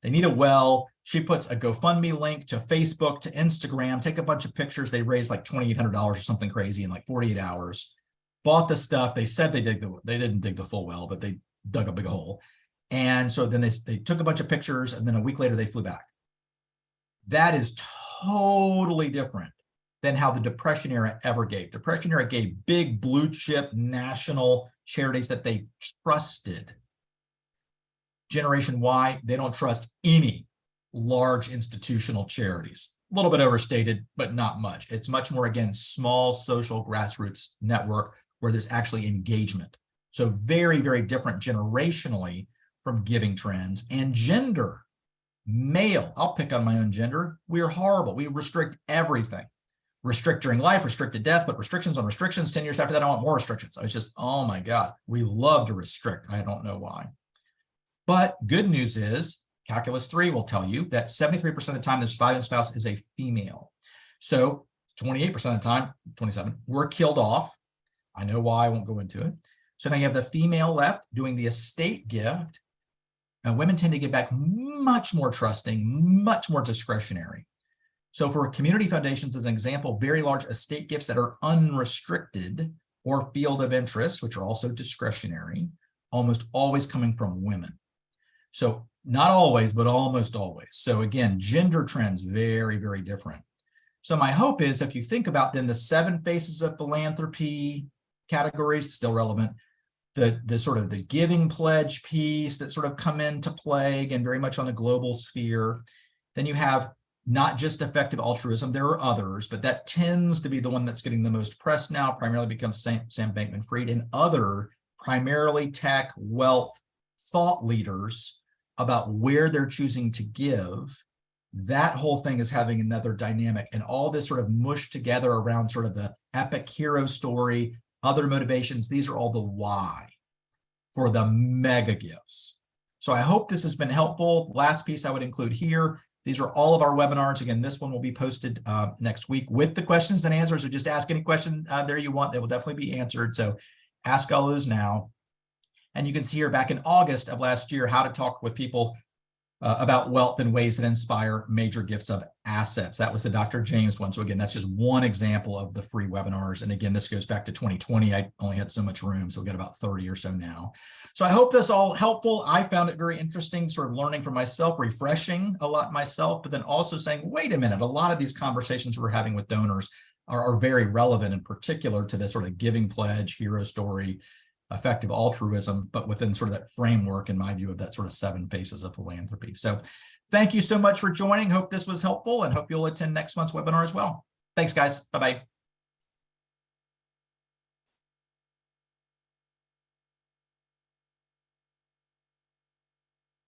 A: They need a well. She puts a GoFundMe link to Facebook, to Instagram, take a bunch of pictures. They raised like $2,800 or something crazy in like 48 hours. Bought the stuff. They said they didn't dig the full well, but they dug a big hole. And so then they took a bunch of pictures, and then a week later they flew back. That is totally different than how the Depression era ever gave. Depression era gave big blue chip national charities that they trusted. Generation Y, they don't trust any large institutional charities. A little bit overstated, but not much. It's much more, again, small social grassroots network where there's actually engagement. So very, very different generationally from giving trends. And gender, Male, I'll pick on my own gender. We're horrible. We restrict everything. Restrict during life, restrict to death, but restrictions on restrictions. 10 years after that, I want more restrictions. I was just, oh my God, we love to restrict. I don't know why. But good news is, Calculus 3 will tell you that 73% of the time the surviving spouse is a female. So 28% of the time, 27, we're killed off. I know why, I won't go into it. So now you have the female left doing the estate gift. And women tend to give back much more trusting, much more discretionary. So for community foundations, as an example, very large estate gifts that are unrestricted or field of interest, which are also discretionary, almost always coming from women. So not always, but almost always. So again, gender trends, very, very different. So my hope is if you think about then the 7 faces of philanthropy categories, still relevant, the sort of the giving pledge piece that sort of come into play, again, very much on a global sphere. Then you have not just effective altruism, there are others, but that tends to be the one that's getting the most press now, primarily becomes Sam Bankman-Fried and other primarily tech, wealth, thought leaders about where they're choosing to give. That whole thing is having another dynamic, and all this sort of mushed together around sort of the epic hero story, other motivations. These are all the why for the mega gifts. So I hope this has been helpful. Last piece I would include here. These are all of our webinars. Again, this one will be posted next week with the questions and answers. So just ask any question there you want. They will definitely be answered. So ask all those now. And you can see here back in August of last year, how to talk with people about wealth in ways that inspire major gifts of assets. That was the Dr. James one. So again, that's just one example of the free webinars. And again, this goes back to 2020. I only had so much room, so we'll get about 30 or so now. So I hope this all helpful. I found it very interesting, sort of learning from myself, refreshing a lot myself, but then also saying, wait a minute, a lot of these conversations we're having with donors are very relevant, in particular to this sort of giving pledge, hero story, effective altruism, but within sort of that framework, in my view, of that sort of 7 faces of philanthropy. So thank you so much for joining. Hope this was helpful, and hope you'll attend next month's webinar as well. Thanks, guys. Bye-bye.